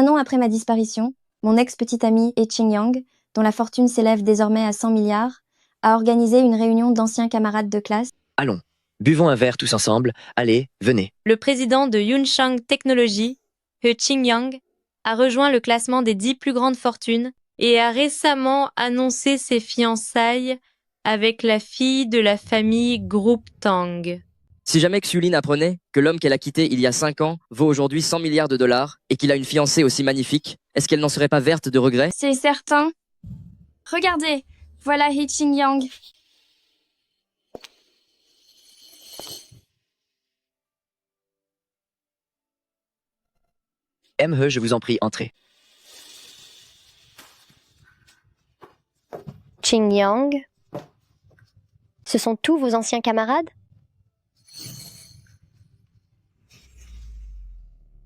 Un an après ma disparition, mon ex-petite amie He Qingyang, dont la fortune s'élève désormais à 100 milliards, a organisé une réunion d'anciens camarades de classe. Allons, buvons un verre tous ensemble. Allez, venez. Le président de Yunchang Technology, He Qingyang, a rejoint le classement des 10 plus grandes fortunes et a récemment annoncé ses fiançailles avec la fille de la famille Group Tang. Si jamais Xiulin apprenait que l'homme qu'elle a quitté il y a 5 ans vaut aujourd'hui 100 milliards de dollars et qu'il a une fiancée aussi magnifique, est-ce qu'elle n'en serait pas verte de regret? C'est certain. Regardez, voilà He Qingyang. M.He, je vous en prie, entrez. Qingyang, ce sont tous vos anciens camarades?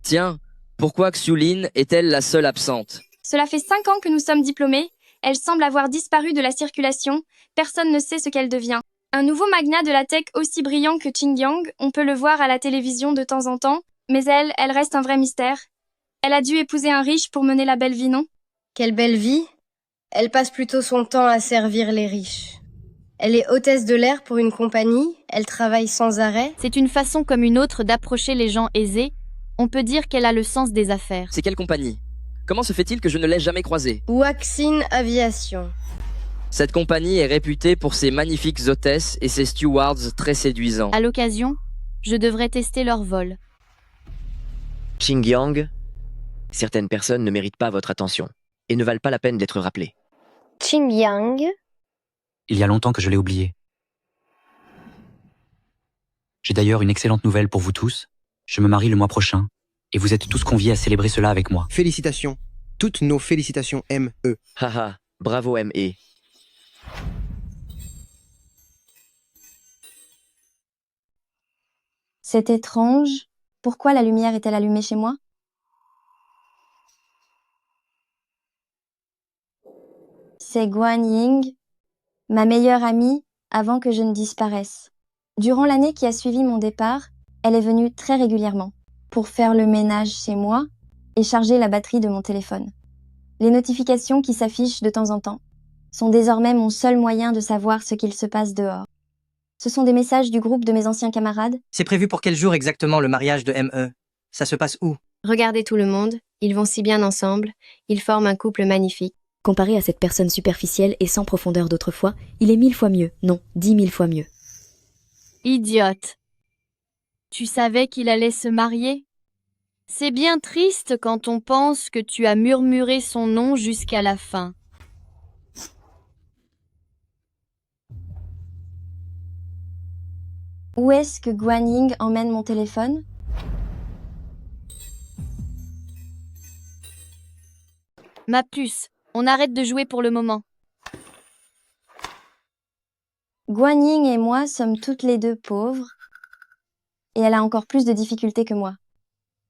Tiens, pourquoi Xiulin est-elle la seule absente? Cela fait 5 ans que nous sommes diplômés. Elle semble avoir disparu de la circulation. Personne ne sait ce qu'elle devient. Un nouveau magnat de la tech aussi brillant que Qingyang, on peut le voir à la télévision de temps en temps, mais elle reste un vrai mystère. Elle a dû épouser un riche pour mener la belle vie, non? Quelle belle vie! Elle passe plutôt son temps à servir les riches. Elle est hôtesse de l'air pour une compagnie, elle travaille sans arrêt. C'est une façon comme une autre d'approcher les gens aisés. On peut dire qu'elle a le sens des affaires. C'est quelle compagnie? Comment se fait-il que je ne l'ai jamais croisée? Waxin Aviation. Cette compagnie est réputée pour ses magnifiques hôtesses et ses stewards très séduisants. À l'occasion, je devrais tester leur vol. Qingyang, certaines personnes ne méritent pas votre attention et ne valent pas la peine d'être rappelées. Qingyang, Il y a longtemps que je l'ai oublié. J'ai d'ailleurs une excellente nouvelle pour vous tous. Je me marie le mois prochain, et vous êtes tous conviés à célébrer cela avec moi. Félicitations. Toutes nos félicitations, M.E. Haha, bravo M.E. C'est étrange. Pourquoi la lumière est-elle allumée chez moi? C'est Guan Ying, ma meilleure amie, avant que je ne disparaisse. Durant l'année qui a suivi mon départ, elle est venue très régulièrement pour faire le ménage chez moi et charger la batterie de mon téléphone. Les notifications qui s'affichent de temps en temps sont désormais mon seul moyen de savoir ce qu'il se passe dehors. Ce sont des messages du groupe de mes anciens camarades. C'est prévu pour quel jour exactement le mariage de M.E. Ça se passe où? Regardez tout le monde, ils vont si bien ensemble, ils forment un couple magnifique. Comparé à cette personne superficielle et sans profondeur d'autrefois, il est 1000 fois mieux, non, 10 000 fois mieux. Idiote. Tu savais qu'il allait se marier? C'est bien triste quand on pense que tu as murmuré son nom jusqu'à la fin. Où est-ce que Guan Ying emmène mon téléphone? Ma puce, on arrête de jouer pour le moment. Guan Ying et moi sommes toutes les deux pauvres, et elle a encore plus de difficultés que moi.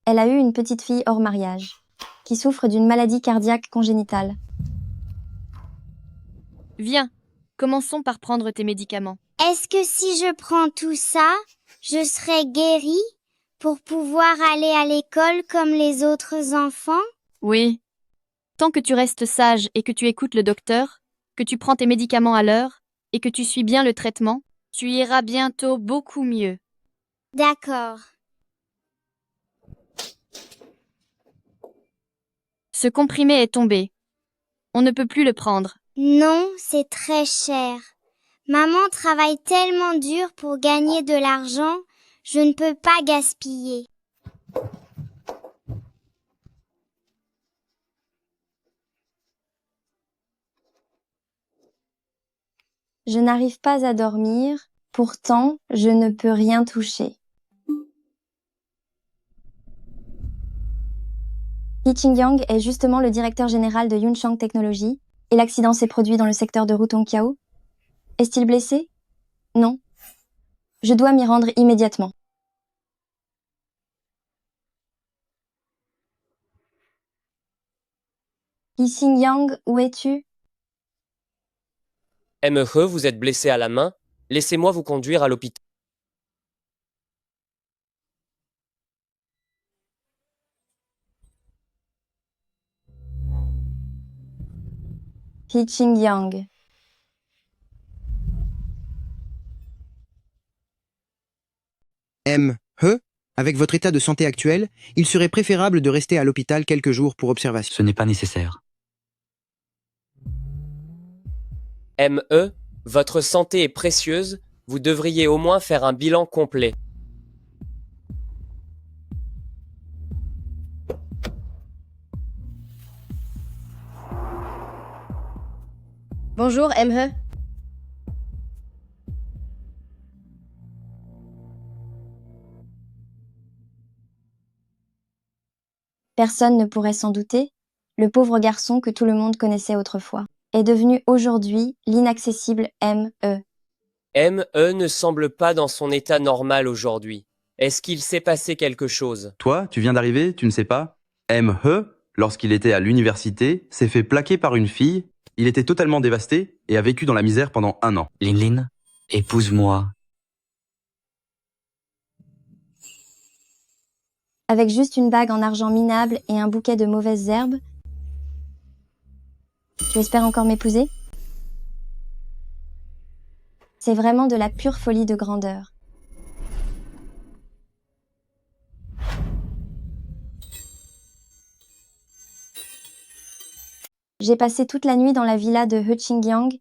Elle a eu une petite fille hors mariage, qui souffre d'une maladie cardiaque congénitale. Viens, commençons par prendre tes médicaments. Est-ce que si je prends tout ça, je serai guérie pour pouvoir aller à l'école comme les autres enfants? Oui. Tant que tu restes sage et que tu écoutes le docteur, que tu prends tes médicaments à l'heure et que tu suis bien le traitement, tu iras bientôt beaucoup mieux. D'accord. Ce comprimé est tombé. On ne peut plus le prendre. Non, c'est très cher. Maman travaille tellement dur pour gagner de l'argent, je ne peux pas gaspiller. Je n'arrive pas à dormir, pourtant je ne peux rien toucher. He Qingyang est justement le directeur général de Yunchang Technology, et l'accident s'est produit dans le secteur de Rutongqiao. Est-il blessé? Non. Je dois m'y rendre immédiatement. He Qingyang, où es-tu? M.E., vous êtes blessé à la main. Laissez-moi vous conduire à l'hôpital. He Qingyang. M.He, avec votre état de santé actuel, il serait préférable de rester à l'hôpital quelques jours pour observation. Ce n'est pas nécessaire. M.E. Votre santé est précieuse, vous devriez au moins faire un bilan complet. Bonjour, M.He. Personne ne pourrait s'en douter, le pauvre garçon que tout le monde connaissait autrefois est devenu aujourd'hui l'inaccessible M.E. M.E. ne semble pas dans son état normal aujourd'hui. Est-ce qu'il s'est passé quelque chose? Toi, tu viens d'arriver, tu ne sais pas? M.He, lorsqu'il était à l'université, s'est fait plaquer par une fille. Il était totalement dévasté et a vécu dans la misère pendant 1 an. Linlin, épouse-moi. Avec juste une bague en argent minable et un bouquet de mauvaises herbes, tu espères encore m'épouser? C'est vraiment de la pure folie de grandeur. J'ai passé toute la nuit dans la villa de He Qingyang.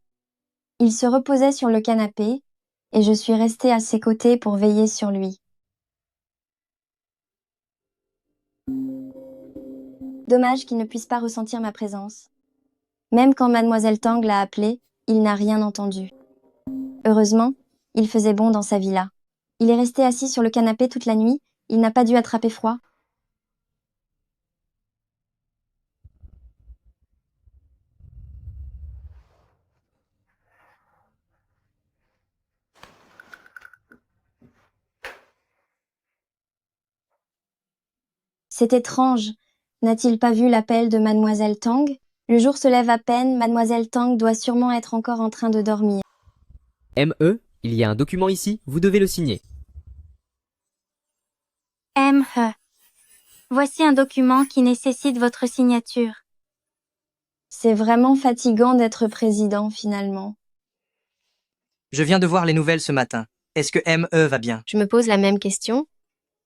Il se reposait sur le canapé et je suis restée à ses côtés pour veiller sur lui. Dommage qu'il ne puisse pas ressentir ma présence. Même quand Mademoiselle Tang l'a appelé, il n'a rien entendu. Heureusement, il faisait bon dans sa villa. Il est resté assis sur le canapé toute la nuit, il n'a pas dû attraper froid. C'est étrange. N'a-t-il pas vu l'appel de Mademoiselle Tang? Le jour se lève à peine, Mademoiselle Tang doit sûrement être encore en train de dormir. M.E., il y a un document ici, vous devez le signer. M.He. Voici un document qui nécessite votre signature. C'est vraiment fatigant d'être président, finalement. Je viens de voir les nouvelles ce matin. Est-ce que M.E. va bien? Je me pose la même question.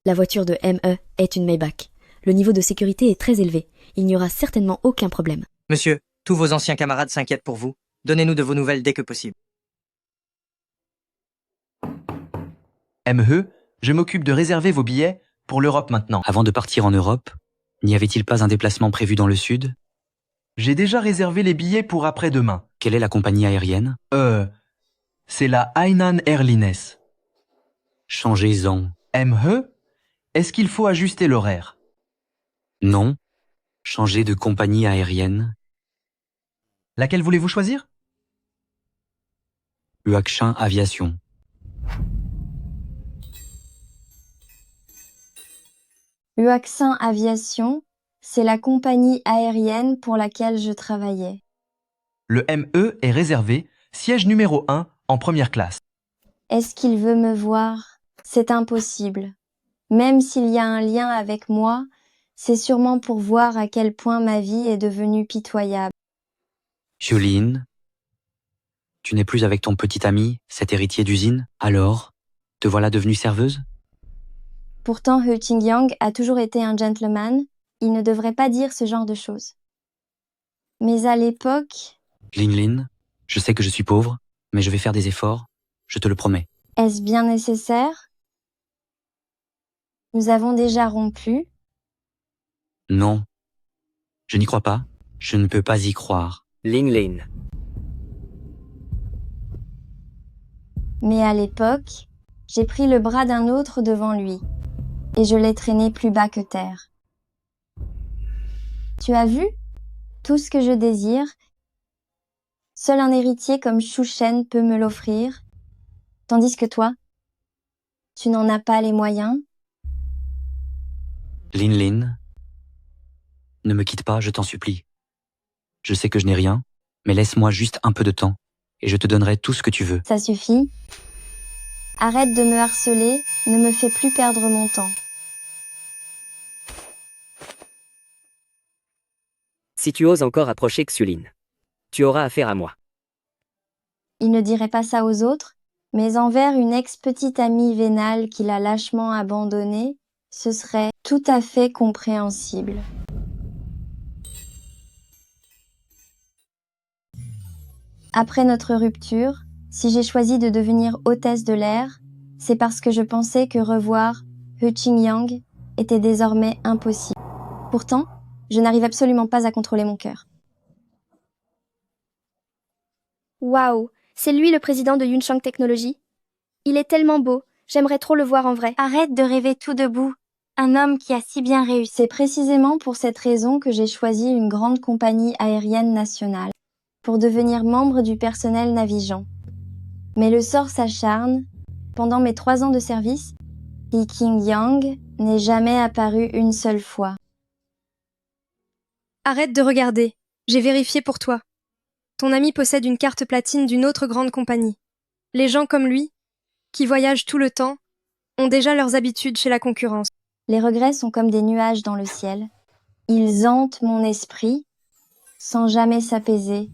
La voiture de M.E. est une Maybach. Le niveau de sécurité est très élevé. Il n'y aura certainement aucun problème. Monsieur, tous vos anciens camarades s'inquiètent pour vous. Donnez-nous de vos nouvelles dès que possible. M.He, je m'occupe de réserver vos billets pour l'Europe maintenant. Avant de partir en Europe, n'y avait-il pas un déplacement prévu dans le sud? J'ai déjà réservé les billets pour après-demain. Quelle est la compagnie aérienne? C'est la Hainan Airlines. Changez-en. M.He, est-ce qu'il faut ajuster l'horaire? Non. Changez de compagnie aérienne. Laquelle voulez-vous choisir? Huaxin Aviation. Huaxin Aviation, c'est la compagnie aérienne pour laquelle je travaillais. Le M.E. est réservé, siège numéro 1 en première classe. Est-ce qu'il veut me voir? C'est impossible. Même s'il y a un lien avec moi, c'est sûrement pour voir à quel point ma vie est devenue pitoyable. Jolene, tu n'es plus avec ton petit ami, cet héritier d'usine? Alors, te voilà devenue serveuse? Pourtant, He Qingyang a toujours été un gentleman, il ne devrait pas dire ce genre de choses. Mais à l'époque, Linlin, je sais que je suis pauvre, mais je vais faire des efforts, je te le promets. est-ce bien nécessaire? Nous avons déjà rompu. Non. Je n'y crois pas, je ne peux pas y croire. Linlin. Mais à l'époque, j'ai pris le bras d'un autre devant lui, et je l'ai traîné plus bas que terre. Tu as vu? Tout ce que je désire, seul un héritier comme Shu Shen peut me l'offrir, tandis que toi, tu n'en as pas les moyens. Linlin, ne me quitte pas, je t'en supplie. Je sais que je n'ai rien, mais laisse-moi juste un peu de temps, et je te donnerai tout ce que tu veux. Ça suffit. Arrête de me harceler, ne me fais plus perdre mon temps. Si tu oses encore approcher Xulin. tu auras affaire à moi. Il ne dirait pas ça aux autres, mais envers une ex-petite amie vénale qu'il a lâchement abandonnée, ce serait tout à fait compréhensible. Après notre rupture, si j'ai choisi de devenir hôtesse de l'air, c'est parce que je pensais que revoir He Qingyang était désormais impossible. Pourtant, je n'arrive absolument pas à contrôler mon cœur. Waouh, c'est lui le président de Yunchang Technology. Il est tellement beau, j'aimerais trop le voir en vrai. Arrête de rêver tout debout. Un homme qui a si bien réussi. C'est précisément pour cette raison que j'ai choisi une grande compagnie aérienne nationale, pour devenir membre du personnel navigant. Mais le sort s'acharne. Pendant mes 3 ans de service, He Qingyang n'est jamais apparu une seule fois. Arrête de regarder. J'ai vérifié pour toi. Ton ami possède une carte platine d'une autre grande compagnie. Les gens comme lui, qui voyagent tout le temps, ont déjà leurs habitudes chez la concurrence. Les regrets sont comme des nuages dans le ciel. Ils hantent mon esprit sans jamais s'apaiser.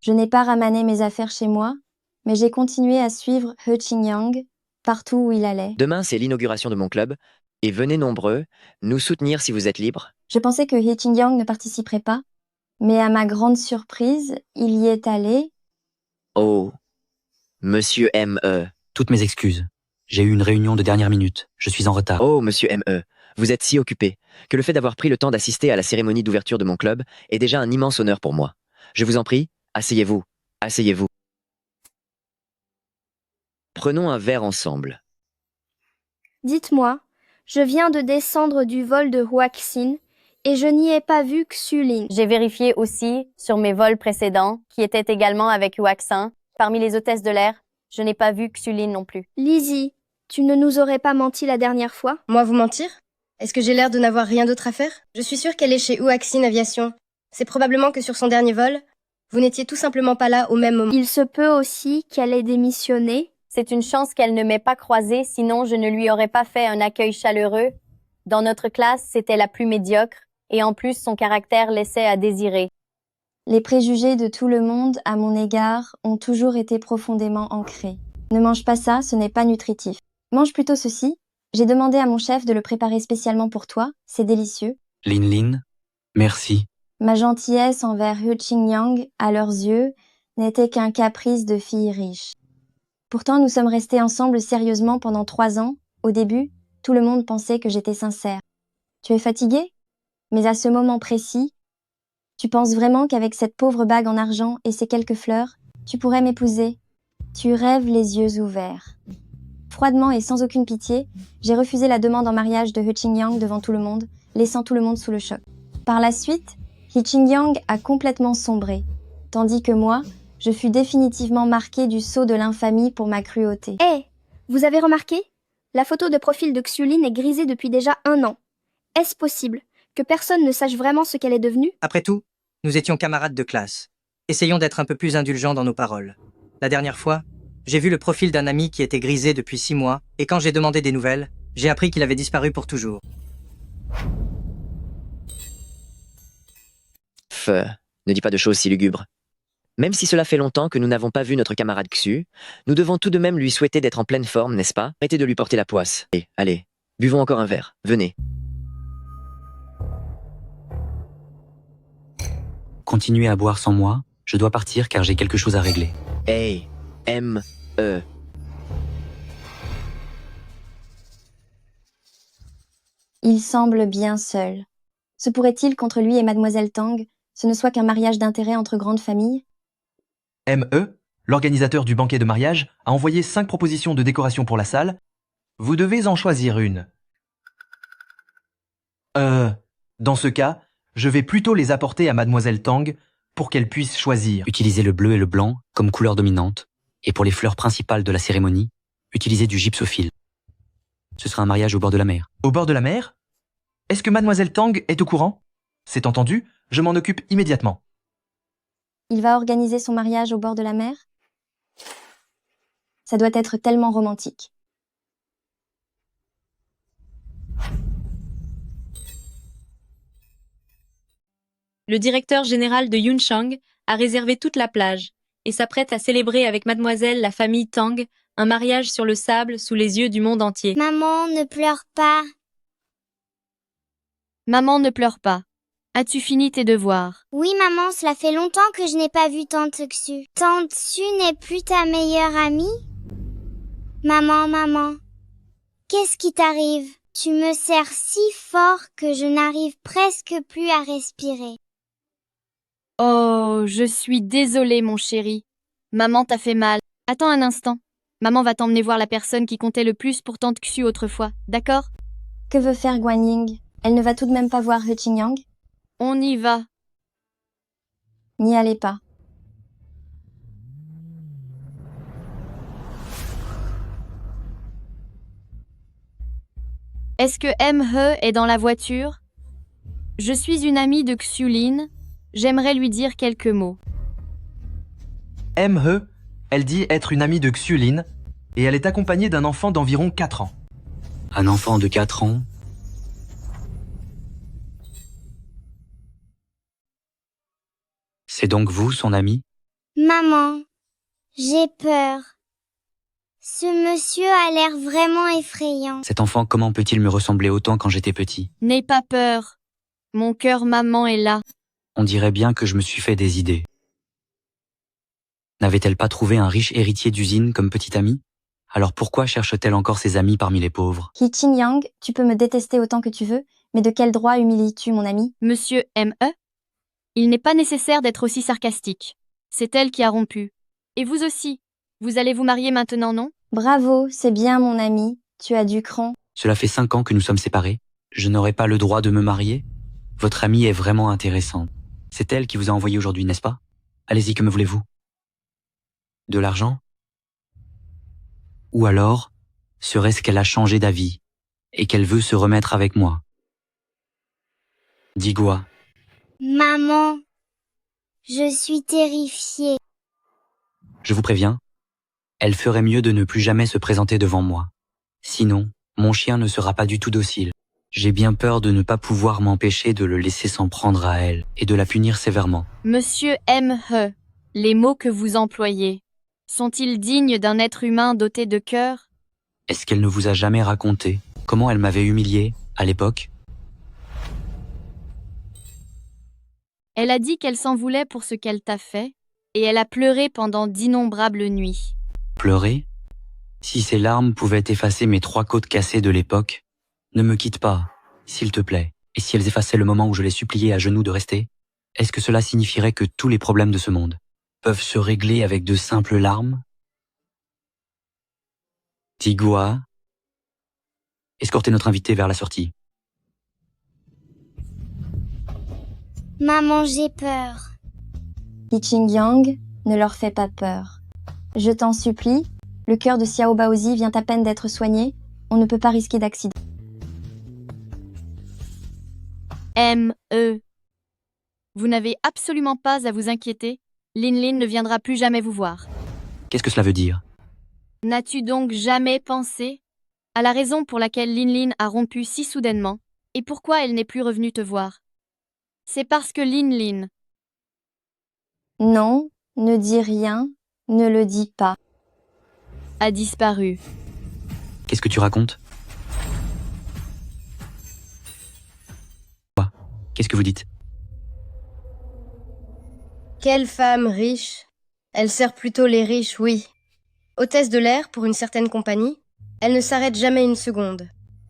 Je n'ai pas ramené mes affaires chez moi, mais j'ai continué à suivre He Qingyang partout où il allait. Demain, c'est l'inauguration de mon club, et venez nombreux nous soutenir si vous êtes libres. Je pensais que He Qingyang ne participerait pas, mais à ma grande surprise, il y est allé. Oh, Monsieur M.E. Toutes mes excuses. J'ai eu une réunion de dernière minute. Je suis en retard. Oh, Monsieur M.E., vous êtes si occupé que le fait d'avoir pris le temps d'assister à la cérémonie d'ouverture de mon club est déjà un immense honneur pour moi. Je vous en prie, asseyez-vous, asseyez-vous. Prenons un verre ensemble. Dites-moi, je viens de descendre du vol de Huaxin et je n'y ai pas vu Xulin. J'ai vérifié aussi sur mes vols précédents, qui étaient également avec Huaxin. Parmi les hôtesses de l'air, je n'ai pas vu Xulin non plus. Lizzie, tu ne nous aurais pas menti la dernière fois? Moi vous mentir? Est-ce que j'ai l'air de n'avoir rien d'autre à faire? Je suis sûre qu'elle est chez Huaxin Aviation. C'est probablement que sur son dernier vol, vous n'étiez tout simplement pas là au même moment. Il se peut aussi qu'elle ait démissionné. C'est une chance qu'elle ne m'ait pas croisée, sinon je ne lui aurais pas fait un accueil chaleureux. Dans notre classe, c'était la plus médiocre, et en plus son caractère laissait à désirer. Les préjugés de tout le monde à mon égard ont toujours été profondément ancrés. Ne mange pas ça, ce n'est pas nutritif. Mange plutôt ceci. J'ai demandé à mon chef de le préparer spécialement pour toi, c'est délicieux. Lin Lin, merci. Ma gentillesse envers He Qingyang, à leurs yeux, n'était qu'un caprice de fille riche. Pourtant, nous sommes restés ensemble sérieusement pendant 3 ans. Au début, tout le monde pensait que j'étais sincère. Tu es fatigué? Mais à ce moment précis, tu penses vraiment qu'avec cette pauvre bague en argent et ces quelques fleurs, tu pourrais m'épouser? Tu rêves les yeux ouverts. Froidement et sans aucune pitié, j'ai refusé la demande en mariage de He Qingyang devant tout le monde, laissant tout le monde sous le choc. Par la suite, He Qingyang a complètement sombré, tandis que moi, je fus définitivement marquée du sceau de l'infamie pour ma cruauté. Hé, vous avez remarqué? La photo de profil de Xulin est grisée depuis déjà 1 an. Est-ce possible que personne ne sache vraiment ce qu'elle est devenue? Après tout, nous étions camarades de classe. Essayons d'être un peu plus indulgents dans nos paroles. La dernière fois, j'ai vu le profil d'un ami qui était grisé depuis 6 mois, et quand j'ai demandé des nouvelles, j'ai appris qu'il avait disparu pour toujours. Ne dis pas de choses si lugubres. Même si cela fait longtemps que nous n'avons pas vu notre camarade Xu, nous devons tout de même lui souhaiter d'être en pleine forme, n'est-ce pas? Arrêtez de lui porter la poisse. Et allez, buvons encore un verre. Venez. Continuez à boire sans moi. Je dois partir car j'ai quelque chose à régler. Hey, M.E. Il semble bien seul. Se pourrait-il qu'entre lui et Mademoiselle Tang, ce ne soit qu'un mariage d'intérêt entre grandes familles? M.E., l'organisateur du banquet de mariage, a envoyé 5 propositions de décoration pour la salle. Vous devez en choisir une. Dans ce cas, je vais plutôt les apporter à Mademoiselle Tang pour qu'elle puisse choisir. Utilisez le bleu et le blanc comme couleur dominante, et pour les fleurs principales de la cérémonie, utilisez du gypsophile. Ce sera un mariage au bord de la mer. Au bord de la mer? Est-ce que Mademoiselle Tang est au courant? C'est entendu, je m'en occupe immédiatement. Il va organiser son mariage au bord de la mer? Ça doit être tellement romantique. le directeur général de Yunchang a réservé toute la plage et s'apprête à célébrer avec mademoiselle la famille Tang un mariage sur le sable sous les yeux du monde entier. Maman, ne pleure pas. Maman, ne pleure pas. As-tu fini tes devoirs? Oui, maman, cela fait longtemps que je n'ai pas vu Tante Xu. Tante Xu n'est plus ta meilleure amie? Maman, qu'est-ce qui t'arrive? Tu me serres si fort que je n'arrive presque plus à respirer. Oh, je suis désolée, mon chéri. Maman t'a fait mal. Attends un instant. Maman va t'emmener voir la personne qui comptait le plus pour Tante Xu autrefois, d'accord? Que veut faire Guan Ying? Elle ne va tout de même pas voir He Qingyang? On y va. N'y allez pas. Est-ce que M.He est dans la voiture? Je suis une amie de Xulin. J'aimerais lui dire quelques mots. M.He, elle dit être une amie de Xulin, et elle est accompagnée d'un enfant d'environ 4 ans. Un enfant de 4 ans? C'est donc vous, son ami? Maman, j'ai peur. Ce monsieur a l'air vraiment effrayant. Cet enfant, comment peut-il me ressembler autant quand j'étais petit? N'aie pas peur. Mon cœur maman est là. On dirait bien que je me suis fait des idées. N'avait-elle pas trouvé un riche héritier d'usine comme petit ami? Alors pourquoi cherche-t-elle encore ses amis parmi les pauvres? He Qingyang, tu peux me détester autant que tu veux, mais de quel droit humilies-tu mon ami? Monsieur M.E., il n'est pas nécessaire d'être aussi sarcastique. C'est elle qui a rompu. Et vous aussi. Vous allez vous marier maintenant, non? Bravo, c'est bien mon ami. Tu as du cran. Cela fait 5 ans que nous sommes séparés. Je n'aurai pas le droit de me marier? Votre amie est vraiment intéressante. C'est elle qui vous a envoyé aujourd'hui, n'est-ce pas? Allez-y, que me voulez-vous? De l'argent? Ou alors, serait-ce qu'elle a changé d'avis et qu'elle veut se remettre avec moi? Digua. Maman, je suis terrifiée. Je vous préviens, elle ferait mieux de ne plus jamais se présenter devant moi. Sinon, mon chien ne sera pas du tout docile. J'ai bien peur de ne pas pouvoir m'empêcher de le laisser s'en prendre à elle et de la punir sévèrement. Monsieur M.E., les mots que vous employez, sont-ils dignes d'un être humain doté de cœur? Est-ce qu'elle ne vous a jamais raconté comment elle m'avait humilié à l'époque? Elle a dit qu'elle s'en voulait pour ce qu'elle t'a fait, et elle a pleuré pendant d'innombrables nuits. Pleurer? Si ces larmes pouvaient effacer mes 3 côtes cassées de l'époque, ne me quitte pas, s'il te plaît. Et si elles effaçaient le moment où je l'ai supplié à genoux de rester, est-ce que cela signifierait que tous les problèmes de ce monde peuvent se régler avec de simples larmes? Tigua, escortez notre invité vers la sortie. Maman, j'ai peur. He Qingyang, ne leur fais pas peur. Je t'en supplie, le cœur de Xiao Baozi vient à peine d'être soigné, on ne peut pas risquer d'accident. M.E. Vous n'avez absolument pas à vous inquiéter, Lin Lin ne viendra plus jamais vous voir. Qu'est-ce que cela veut dire? N'as-tu donc jamais pensé à la raison pour laquelle Lin Lin a rompu si soudainement et pourquoi elle n'est plus revenue te voir? C'est parce que Lin Lin... Non, ne dis rien, ne le dis pas. A disparu. Qu'est-ce que tu racontes? Quoi? Qu'est-ce que vous dites? Quelle femme riche. Elle sert plutôt les riches, oui. Hôtesse de l'air pour une certaine compagnie, elle ne s'arrête jamais une seconde.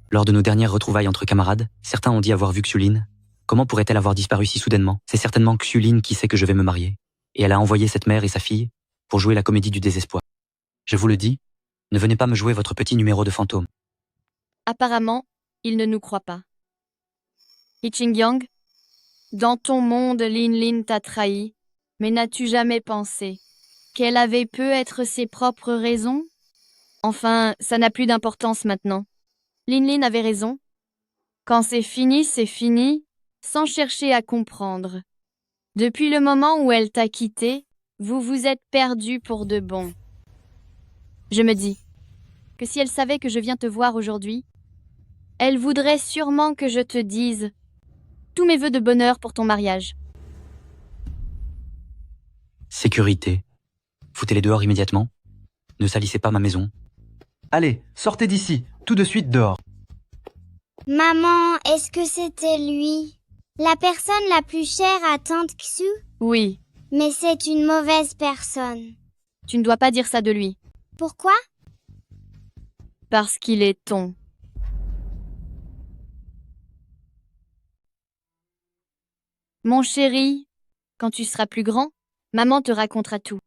Lors de nos dernières retrouvailles entre camarades, certains ont dit avoir vu Xulin. Comment pourrait-elle avoir disparu si soudainement? C'est certainement Xulin qui sait que je vais me marier. Et elle a envoyé cette mère et sa fille pour jouer la comédie du désespoir. Je vous le dis, ne venez pas me jouer votre petit numéro de fantôme. Apparemment, il ne nous croit pas. He Qingyang, dans ton monde, Lin Lin t'a trahi, mais n'as-tu jamais pensé qu'elle avait peut être ses propres raisons? Enfin, ça n'a plus d'importance maintenant. Lin Lin avait raison. Quand c'est fini, sans chercher à comprendre. Depuis le moment où elle t'a quitté, vous vous êtes perdus pour de bon. Je me dis que si elle savait que je viens te voir aujourd'hui, elle voudrait sûrement que je te dise tous mes vœux de bonheur pour ton mariage. Sécurité. Foutez-les dehors immédiatement. Ne salissez pas ma maison. Allez, sortez d'ici, tout de suite dehors. Maman, est-ce que c'était lui? La personne la plus chère à Tante Xu? Oui. Mais c'est une mauvaise personne. Tu ne dois pas dire ça de lui. Pourquoi? Parce qu'il est ton. Mon chéri, quand tu seras plus grand, maman te racontera tout.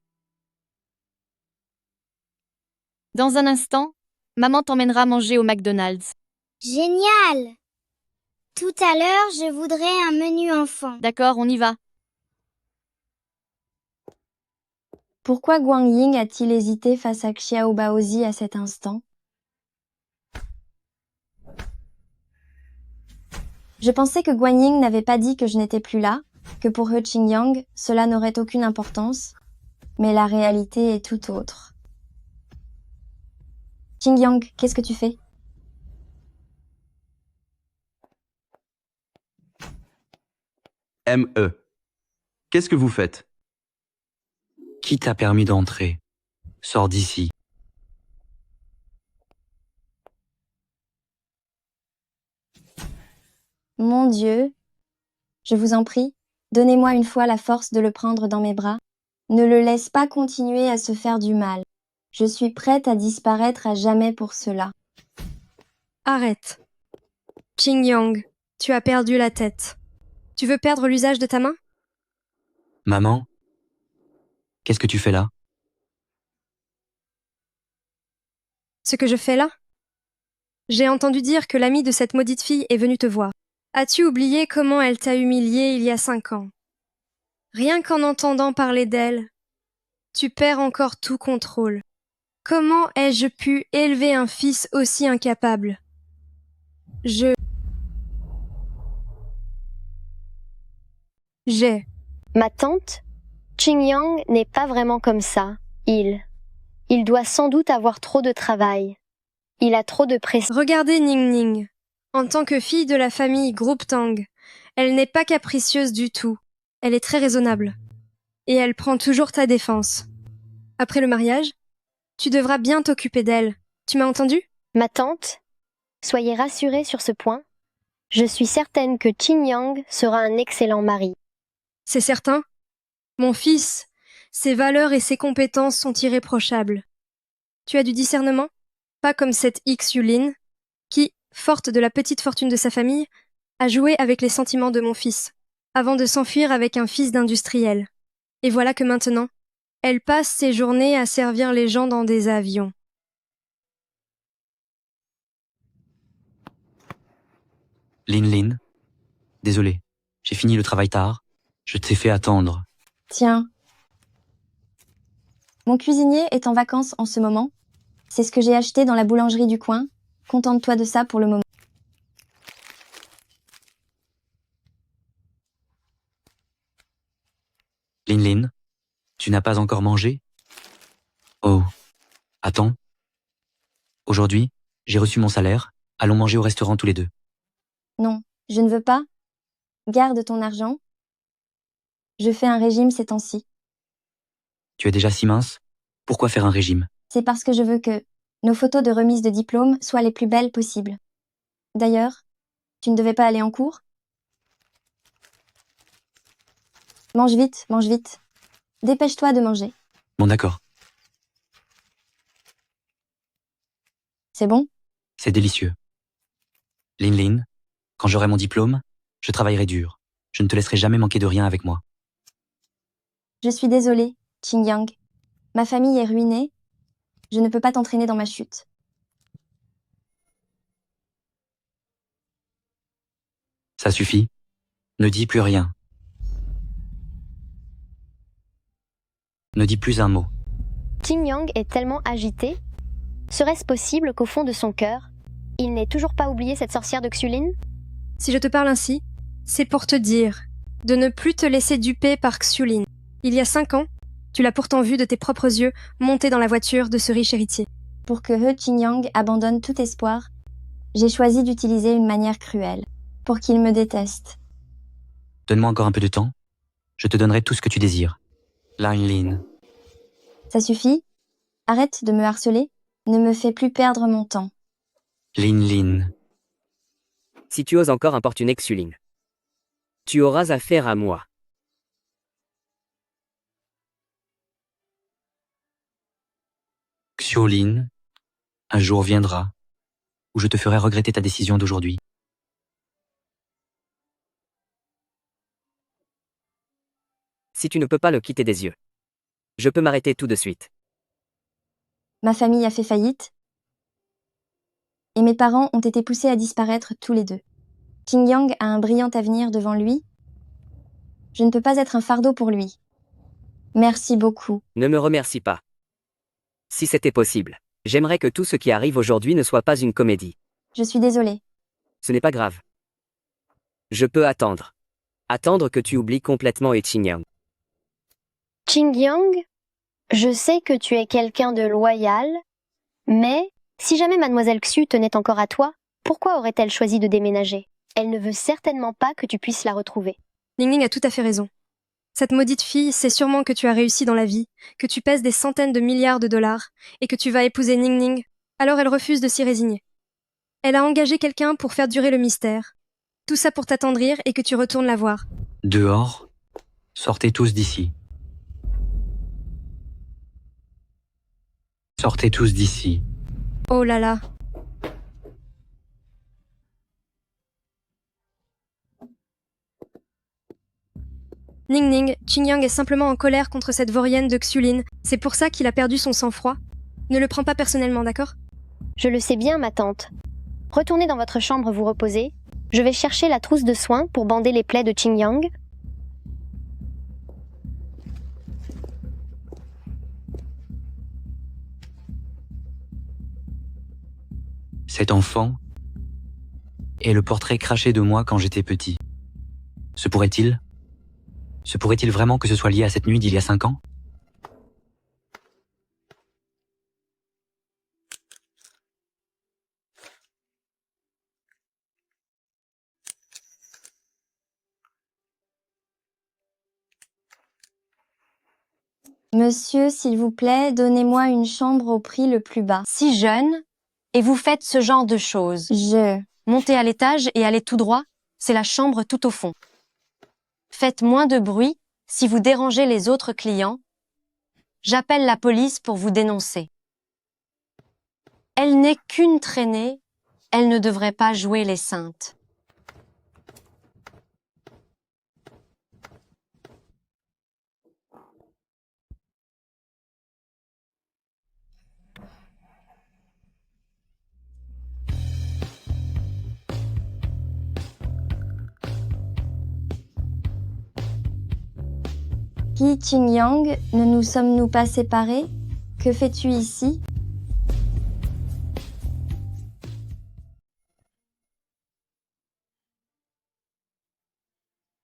Dans un instant, maman t'emmènera manger au McDonald's. Génial! Tout à l'heure, je voudrais un menu enfant. D'accord, on y va. Pourquoi Guang Ying a-t-il hésité face à Xiao Baozi à cet instant? Je pensais que Guan Ying n'avait pas dit que je n'étais plus là, que pour He Qingyang, cela n'aurait aucune importance, mais la réalité est tout autre. Qingyang, qu'est-ce que tu fais? M.E. Qu'est-ce que vous faites? Qui t'a permis d'entrer? Sors d'ici. Mon Dieu, je vous en prie, donnez-moi une fois la force de le prendre dans mes bras. Ne le laisse pas continuer à se faire du mal. Je suis prête à disparaître à jamais pour cela. Arrête. Qingyang, tu as perdu la tête. Tu veux perdre l'usage de ta main? Maman? Qu'est-ce que tu fais là? Ce que je fais là? J'ai entendu dire que l'amie de cette maudite fille est venue te voir. As-tu oublié comment elle t'a humilié il y a 5 ans? Rien qu'en entendant parler d'elle, tu perds encore tout contrôle. Comment ai-je pu élever un fils aussi incapable? Ma tante, Qingyang n'est pas vraiment comme ça. Il doit sans doute avoir trop de travail. Il a trop de pression. Regardez Ning Ning. En tant que fille de la famille Group Tang, elle n'est pas capricieuse du tout. Elle est très raisonnable. Et elle prend toujours ta défense. Après le mariage, tu devras bien t'occuper d'elle. Tu m'as entendu? Ma tante, soyez rassurée sur ce point. Je suis certaine que Qingyang sera un excellent mari. C'est certain. Mon fils, ses valeurs et ses compétences sont irréprochables. Tu as du discernement? Pas comme cette X Yulin, qui, forte de la petite fortune de sa famille, a joué avec les sentiments de mon fils, avant de s'enfuir avec un fils d'industriel. Et voilà que maintenant, elle passe ses journées à servir les gens dans des avions. Lin Lin? Désolé, j'ai fini le travail tard. Je t'ai fait attendre. Tiens. Mon cuisinier est en vacances en ce moment. C'est ce que j'ai acheté dans la boulangerie du coin. Contente-toi de ça pour le moment. Lin Lin, tu n'as pas encore mangé? Oh, attends. Aujourd'hui, j'ai reçu mon salaire. Allons manger au restaurant tous les deux. Non, je ne veux pas. Garde ton argent. Je fais un régime ces temps-ci. Tu es déjà si mince? Pourquoi faire un régime? C'est parce que je veux que nos photos de remise de diplôme soient les plus belles possibles. D'ailleurs, tu ne devais pas aller en cours? Mange vite, mange vite. Dépêche-toi de manger. Bon, d'accord. C'est bon? C'est délicieux. Lin Lin, quand j'aurai mon diplôme, je travaillerai dur. Je ne te laisserai jamais manquer de rien avec moi. Je suis désolée, Qingyang. Ma famille est ruinée. Je ne peux pas t'entraîner dans ma chute. Ça suffit. Ne dis plus rien. Ne dis plus un mot. Qingyang est tellement agité. Serait-ce possible qu'au fond de son cœur, il n'ait toujours pas oublié cette sorcière de Xulin? Si je te parle ainsi, c'est pour te dire de ne plus te laisser duper par Xulin. Il y a 5 ans, tu l'as pourtant vu de tes propres yeux monter dans la voiture de ce riche héritier. Pour que He Qingyang abandonne tout espoir, j'ai choisi d'utiliser une manière cruelle, pour qu'il me déteste. Donne-moi encore un peu de temps. Je te donnerai tout ce que tu désires. Lin. Ça suffit? Arrête de me harceler, ne me fais plus perdre mon temps. Lin. Si tu oses encore importuner Xulin, tu auras affaire à moi. Xiolin, un jour viendra où je te ferai regretter ta décision d'aujourd'hui. Si tu ne peux pas le quitter des yeux, je peux m'arrêter tout de suite. Ma famille a fait faillite et mes parents ont été poussés à disparaître tous les deux. Xingyang a un brillant avenir devant lui. Je ne peux pas être un fardeau pour lui. Merci beaucoup. Ne me remercie pas. Si c'était possible, j'aimerais que tout ce qui arrive aujourd'hui ne soit pas une comédie. Je suis désolée. Ce n'est pas grave. Je peux attendre. Attendre que tu oublies complètement Xingyang. Xingyang, je sais que tu es quelqu'un de loyal, mais si jamais Mademoiselle Xu tenait encore à toi, pourquoi aurait-elle choisi de déménager? Elle ne veut certainement pas que tu puisses la retrouver. Ningning a tout à fait raison. Cette maudite fille sait sûrement que tu as réussi dans la vie, que tu pèses des centaines de milliards de dollars, et que tu vas épouser Ningning, alors elle refuse de s'y résigner. Elle a engagé quelqu'un pour faire durer le mystère. Tout ça pour t'attendrir et que tu retournes la voir. Dehors, sortez tous d'ici. Sortez tous d'ici. Oh là là. Ningning, Xingyang est simplement en colère contre cette vaurienne de Xulin. C'est pour ça qu'il a perdu son sang-froid. Ne le prends pas personnellement, d'accord? Je le sais bien, ma tante. Retournez dans votre chambre vous reposer. Je vais chercher la trousse de soins pour bander les plaies de Xingyang. Cet enfant est le portrait craché de moi quand j'étais petit. Se pourrait-il vraiment que ce soit lié à cette nuit d'il y a 5 ans? Monsieur, s'il vous plaît, donnez-moi une chambre au prix le plus bas. Si jeune, et vous faites ce genre de choses. Montez à l'étage et allez tout droit, c'est la chambre tout au fond. Faites moins de bruit si vous dérangez les autres clients. J'appelle la police pour vous dénoncer. Elle n'est qu'une traînée, elle ne devrait pas jouer les saintes. Qui, Xingyang, ne nous sommes-nous pas séparés? Que fais-tu ici?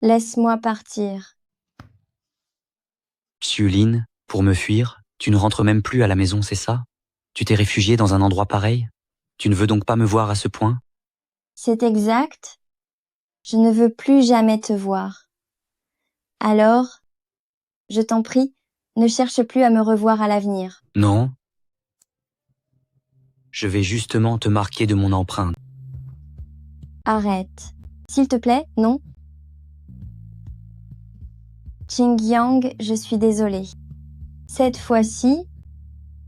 Laisse-moi partir. Xiulin, pour me fuir, tu ne rentres même plus à la maison, c'est ça? Tu t'es réfugié dans un endroit pareil? Tu ne veux donc pas me voir à ce point? C'est exact. Je ne veux plus jamais te voir. Alors, je t'en prie, ne cherche plus à me revoir à l'avenir. Non. Je vais justement te marquer de mon empreinte. Arrête. S'il te plaît, non. Xingyang, je suis désolée. Cette fois-ci,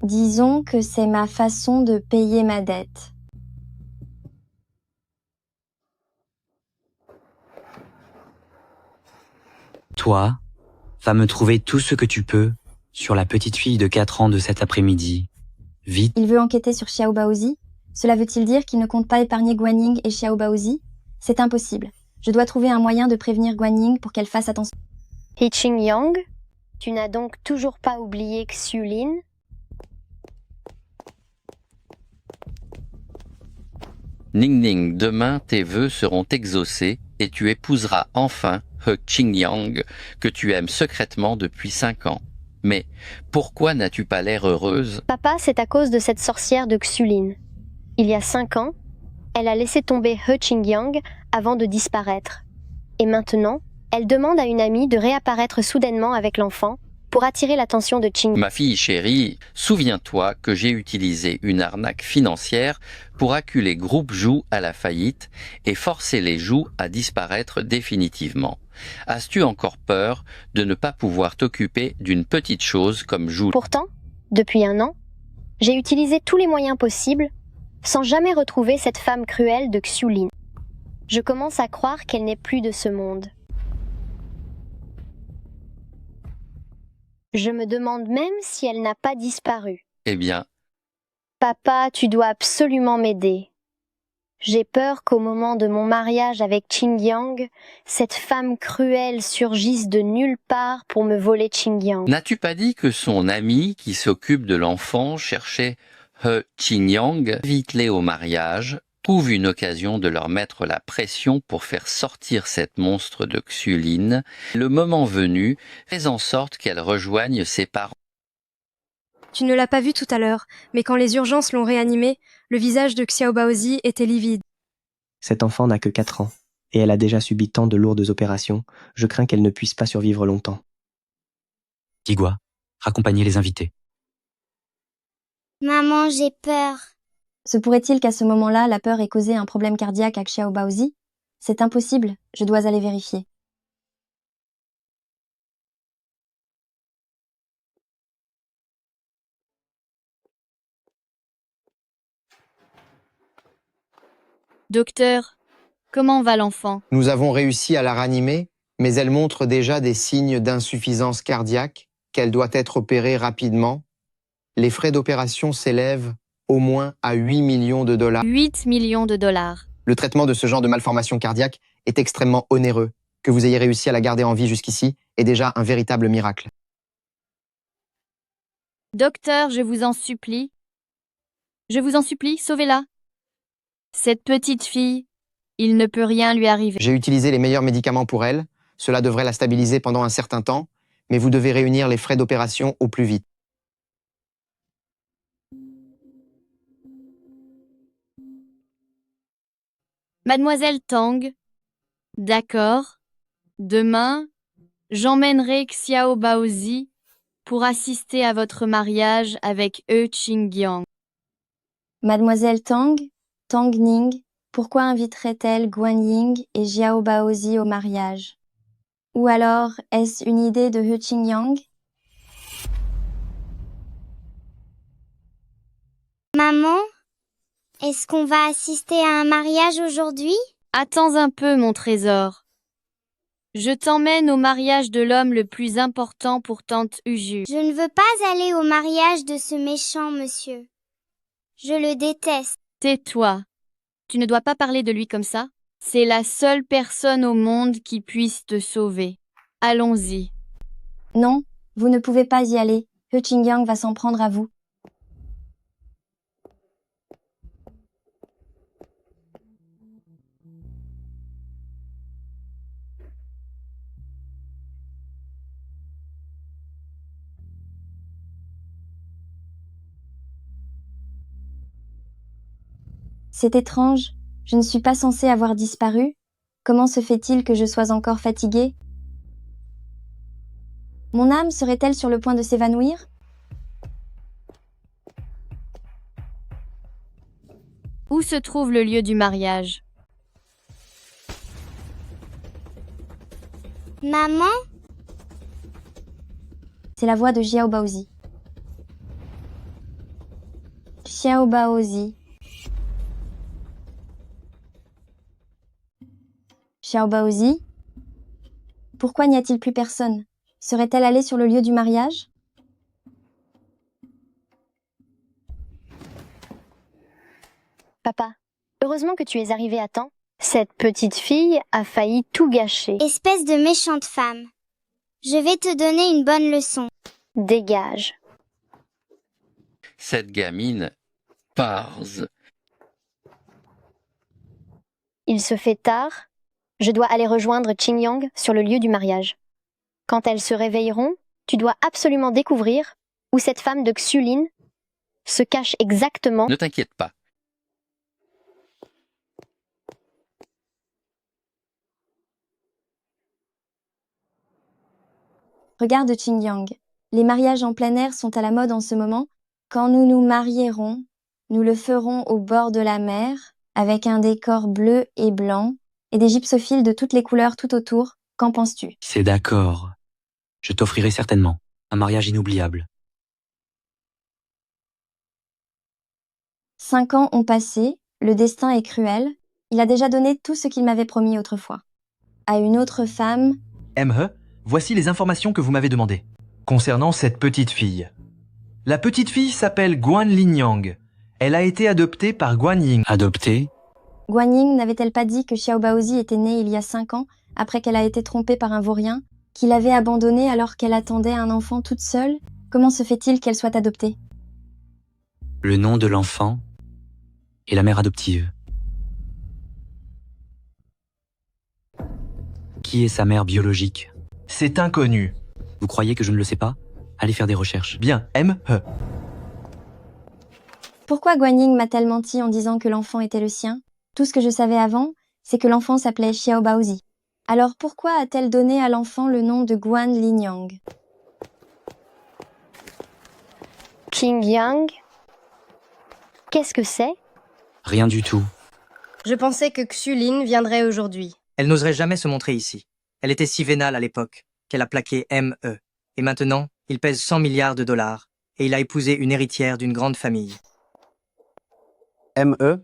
disons que c'est ma façon de payer ma dette. Toi, va me trouver tout ce que tu peux sur la petite fille de 4 ans de cet après-midi. Vite. Il veut enquêter sur Xiao Baozi? Cela veut-il dire qu'il ne compte pas épargner Guanyin et Xiao Baozi? C'est impossible. Je dois trouver un moyen de prévenir Guanyin pour qu'elle fasse attention. Et Xingyang, tu n'as donc toujours pas oublié Xulin? Ningning, demain tes vœux seront exaucés et tu épouseras enfin He Xingyang que tu aimes secrètement depuis 5 ans. Mais pourquoi n'as-tu pas l'air heureuse? Papa, c'est à cause de cette sorcière de Xulin. Il y a 5 ans, elle a laissé tomber He Xingyang avant de disparaître. Et maintenant, elle demande à une amie de réapparaître soudainement avec l'enfant pour attirer l'attention de Qing. Ma fille chérie, souviens-toi que j'ai utilisé une arnaque financière pour acculer Groupe Joux à la faillite et forcer les Joux à disparaître définitivement. As-tu encore peur de ne pas pouvoir t'occuper d'une petite chose comme Joux? Pourtant, depuis 1 an, j'ai utilisé tous les moyens possibles sans jamais retrouver cette femme cruelle de Xiulin. Je commence à croire qu'elle n'est plus de ce monde. Je me demande même si elle n'a pas disparu. Eh bien, Papa, tu dois absolument m'aider. J'ai peur qu'au moment de mon mariage avec Qingyang, cette femme cruelle surgisse de nulle part pour me voler Qingyang. n'as-tu pas dit que son ami qui s'occupe de l'enfant cherchait He Qingyang, invite-les au mariage, trouve une occasion de leur mettre la pression pour faire sortir cette monstre de Xiulin. Le moment venu, fais en sorte qu'elle rejoigne ses parents. Tu ne l'as pas vu tout à l'heure, mais quand les urgences l'ont réanimée, le visage de Xiao Baozi était livide. Cet enfant n'a que 4 ans, et elle a déjà subi tant de lourdes opérations, je crains qu'elle ne puisse pas survivre longtemps. Tigua, raccompagnez les invités. Maman, j'ai peur. Se pourrait-il qu'à ce moment-là, la peur ait causé un problème cardiaque à Xiao Baozi? C'est impossible, je dois aller vérifier. Docteur, comment va l'enfant? Nous avons réussi à la ranimer, mais elle montre déjà des signes d'insuffisance cardiaque, qu'elle doit être opérée rapidement. Les frais d'opération s'élèvent au moins à 8 millions de dollars. 8 millions de dollars. Le traitement de ce genre de malformation cardiaque est extrêmement onéreux. Que vous ayez réussi à la garder en vie jusqu'ici est déjà un véritable miracle. Docteur, je vous en supplie. Je vous en supplie, sauvez-la. Cette petite fille, il ne peut rien lui arriver. J'ai utilisé les meilleurs médicaments pour elle. Cela devrait la stabiliser pendant un certain temps, mais vous devez réunir les frais d'opération au plus vite. Mademoiselle Tang, d'accord. Demain, j'emmènerai Xiao Baozi pour assister à votre mariage avec He Qingyang. Mademoiselle Tang, Tang Ning, pourquoi inviterait-elle Guan Ying et Xiao Baozi au mariage? Ou alors, est-ce une idée de He Qingyang? Maman, est-ce qu'on va assister à un mariage aujourd'hui? Attends un peu, mon trésor. Je t'emmène au mariage de l'homme le plus important pour tante Uju. Je ne veux pas aller au mariage de ce méchant monsieur. Je le déteste. Tais-toi. Tu ne dois pas parler de lui comme ça. C'est la seule personne au monde qui puisse te sauver. Allons-y. Non, vous ne pouvez pas y aller. He Qingyang va s'en prendre à vous. C'est étrange, je ne suis pas censée avoir disparu. Comment se fait-il que je sois encore fatiguée? Mon âme serait-elle sur le point de s'évanouir? Où se trouve le lieu du mariage? Maman? C'est la voix de Xiao Baozi. Xiao Baozi. Xiao Baozi? Pourquoi n'y a-t-il plus personne? Serait-elle allée sur le lieu du mariage? Papa, heureusement que tu es arrivé à temps. Cette petite fille a failli tout gâcher. Espèce de méchante femme. Je vais te donner une bonne leçon. Dégage. Cette gamine, parse. Il se fait tard. Je dois aller rejoindre Qingyang sur le lieu du mariage. Quand elles se réveilleront, tu dois absolument découvrir où cette femme de Xiulin se cache exactement. Ne t'inquiète pas. Regarde Qingyang. Les mariages en plein air sont à la mode en ce moment. Quand nous nous marierons, nous le ferons au bord de la mer, avec un décor bleu et blanc, et des gypsophiles de toutes les couleurs tout autour. Qu'en penses-tu? C'est d'accord. Je t'offrirai certainement un mariage inoubliable. 5 ans ont passé, le destin est cruel. Il a déjà donné tout ce qu'il m'avait promis autrefois. À une autre femme, ME, voici les informations que vous m'avez demandées. Concernant cette petite fille. La petite fille s'appelle Guan Linyang. Elle a été adoptée par Guan Ying. Adoptée? Guan Ying n'avait-elle pas dit que Xiao Baozi était née il y a 5 ans, après qu'elle a été trompée par un vaurien, qu'il avait abandonnée alors qu'elle attendait un enfant toute seule? Comment se fait-il qu'elle soit adoptée? Le nom de l'enfant et la mère adoptive. Qui est sa mère biologique? C'est inconnu. Vous croyez que je ne le sais pas? Allez faire des recherches. Bien, ME. Pourquoi Guan Ying m'a-t-elle menti en disant que l'enfant était le sien? Tout ce que je savais avant, c'est que l'enfant s'appelait Xiao Baozi. Alors pourquoi a-t-elle donné à l'enfant le nom de Guan Linyang? Xinjiang? Qu'est-ce que c'est? Rien du tout. Je pensais que Xulin viendrait aujourd'hui. Elle n'oserait jamais se montrer ici. Elle était si vénale à l'époque qu'elle a plaqué ME. Et maintenant, il pèse 100 milliards de dollars et il a épousé une héritière d'une grande famille. ME,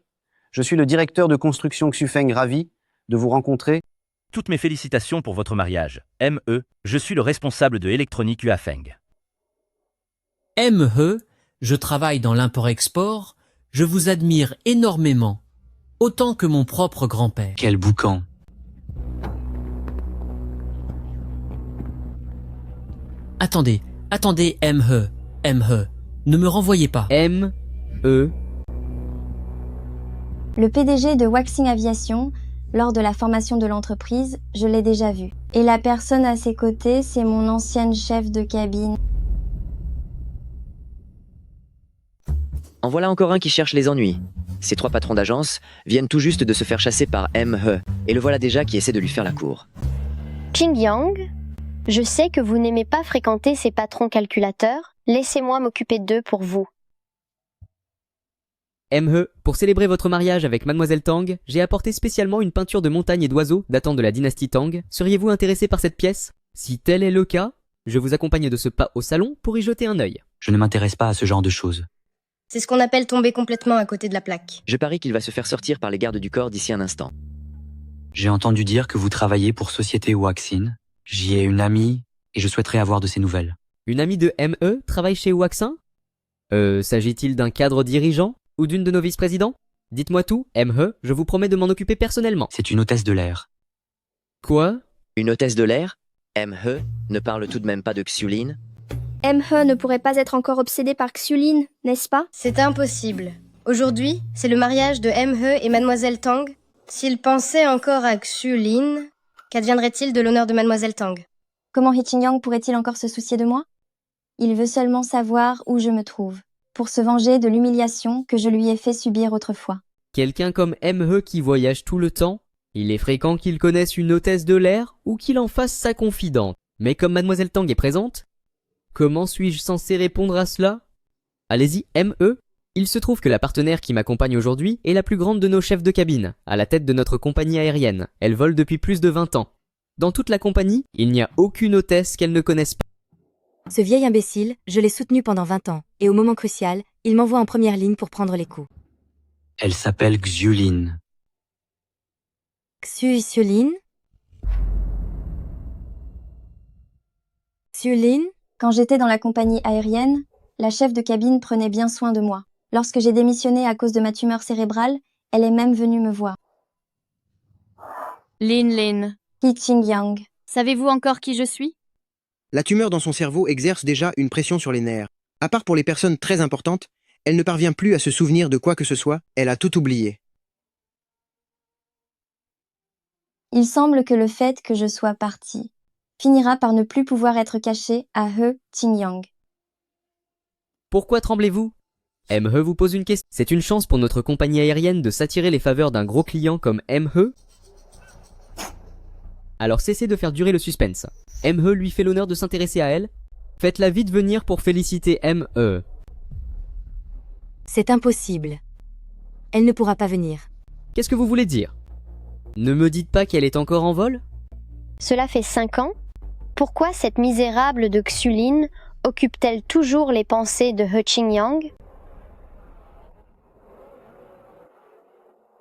je suis le directeur de construction Xufeng, ravi de vous rencontrer. Toutes mes félicitations pour votre mariage. ME, je suis le responsable de électronique Huafeng. ME, je travaille dans l'import-export, je vous admire énormément, autant que mon propre grand-père. Quel boucan. Attendez, ME, ne me renvoyez pas. ME. Le PDG de Waxing Aviation, lors de la formation de l'entreprise, je l'ai déjà vu. Et la personne à ses côtés, c'est mon ancienne chef de cabine. En voilà encore un qui cherche les ennuis. Ces 3 patrons d'agence viennent tout juste de se faire chasser par ME, et le voilà déjà qui essaie de lui faire la cour. Xinjiang? Je sais que vous n'aimez pas fréquenter ces patrons calculateurs. Laissez-moi m'occuper d'eux pour vous. ME, pour célébrer votre mariage avec Mademoiselle Tang, j'ai apporté spécialement une peinture de montagnes et d'oiseaux datant de la dynastie Tang. Seriez-vous intéressé par cette pièce? Si tel est le cas, je vous accompagne de ce pas au salon pour y jeter un œil. Je ne m'intéresse pas à ce genre de choses. C'est ce qu'on appelle tomber complètement à côté de la plaque. Je parie qu'il va se faire sortir par les gardes du corps d'ici un instant. J'ai entendu dire que vous travaillez pour Société Waxin. J'y ai une amie et je souhaiterais avoir de ses nouvelles. Une amie de ME travaille chez Waxin? S'agit-il d'un cadre dirigeant ou d'une de nos vice-présidents? Dites-moi tout, ME, je vous promets de m'en occuper personnellement. C'est une hôtesse de l'air. Quoi? Une hôtesse de l'air? ME ne parle tout de même pas de Xulin? ME ne pourrait pas être encore obsédé par Xulin, n'est-ce pas? C'est impossible. Aujourd'hui, c'est le mariage de ME et Mademoiselle Tang. S'il pensait encore à Xulin, qu'adviendrait-il de l'honneur de Mademoiselle Tang? Comment He Qingyang pourrait-il encore se soucier de moi? Il veut seulement savoir où je me trouve, pour se venger de l'humiliation que je lui ai fait subir autrefois. Quelqu'un comme ME qui voyage tout le temps? Il est fréquent qu'il connaisse une hôtesse de l'air ou qu'il en fasse sa confidente. Mais comme Mademoiselle Tang est présente, comment suis-je censé répondre à cela? Allez-y, ME. Il se trouve que la partenaire qui m'accompagne aujourd'hui est la plus grande de nos chefs de cabine, à la tête de notre compagnie aérienne. Elle vole depuis plus de 20 ans. Dans toute la compagnie, il n'y a aucune hôtesse qu'elle ne connaisse pas. Ce vieil imbécile, je l'ai soutenu pendant 20 ans, et au moment crucial, il m'envoie en première ligne pour prendre les coups. Elle s'appelle Xulin. Xulin? Xulin? Quand j'étais dans la compagnie aérienne, la chef de cabine prenait bien soin de moi. Lorsque j'ai démissionné à cause de ma tumeur cérébrale, elle est même venue me voir. Lin. He Qingyang. Savez-vous encore qui je suis? La tumeur dans son cerveau exerce déjà une pression sur les nerfs. À part pour les personnes très importantes, elle ne parvient plus à se souvenir de quoi que ce soit, elle a tout oublié. Il semble que le fait que je sois partie finira par ne plus pouvoir être caché à He Qingyang. Pourquoi tremblez-vous? ME vous pose une question. C'est une chance pour notre compagnie aérienne de s'attirer les faveurs d'un gros client comme ME? Alors cessez de faire durer le suspense. ME lui fait l'honneur de s'intéresser à elle. Faites-la vite venir pour féliciter ME. C'est impossible. Elle ne pourra pas venir. Qu'est-ce que vous voulez dire? Ne me dites pas qu'elle est encore en vol? Cela fait 5 ans. Pourquoi cette misérable de Xulin occupe-t-elle toujours les pensées de He Qingyang?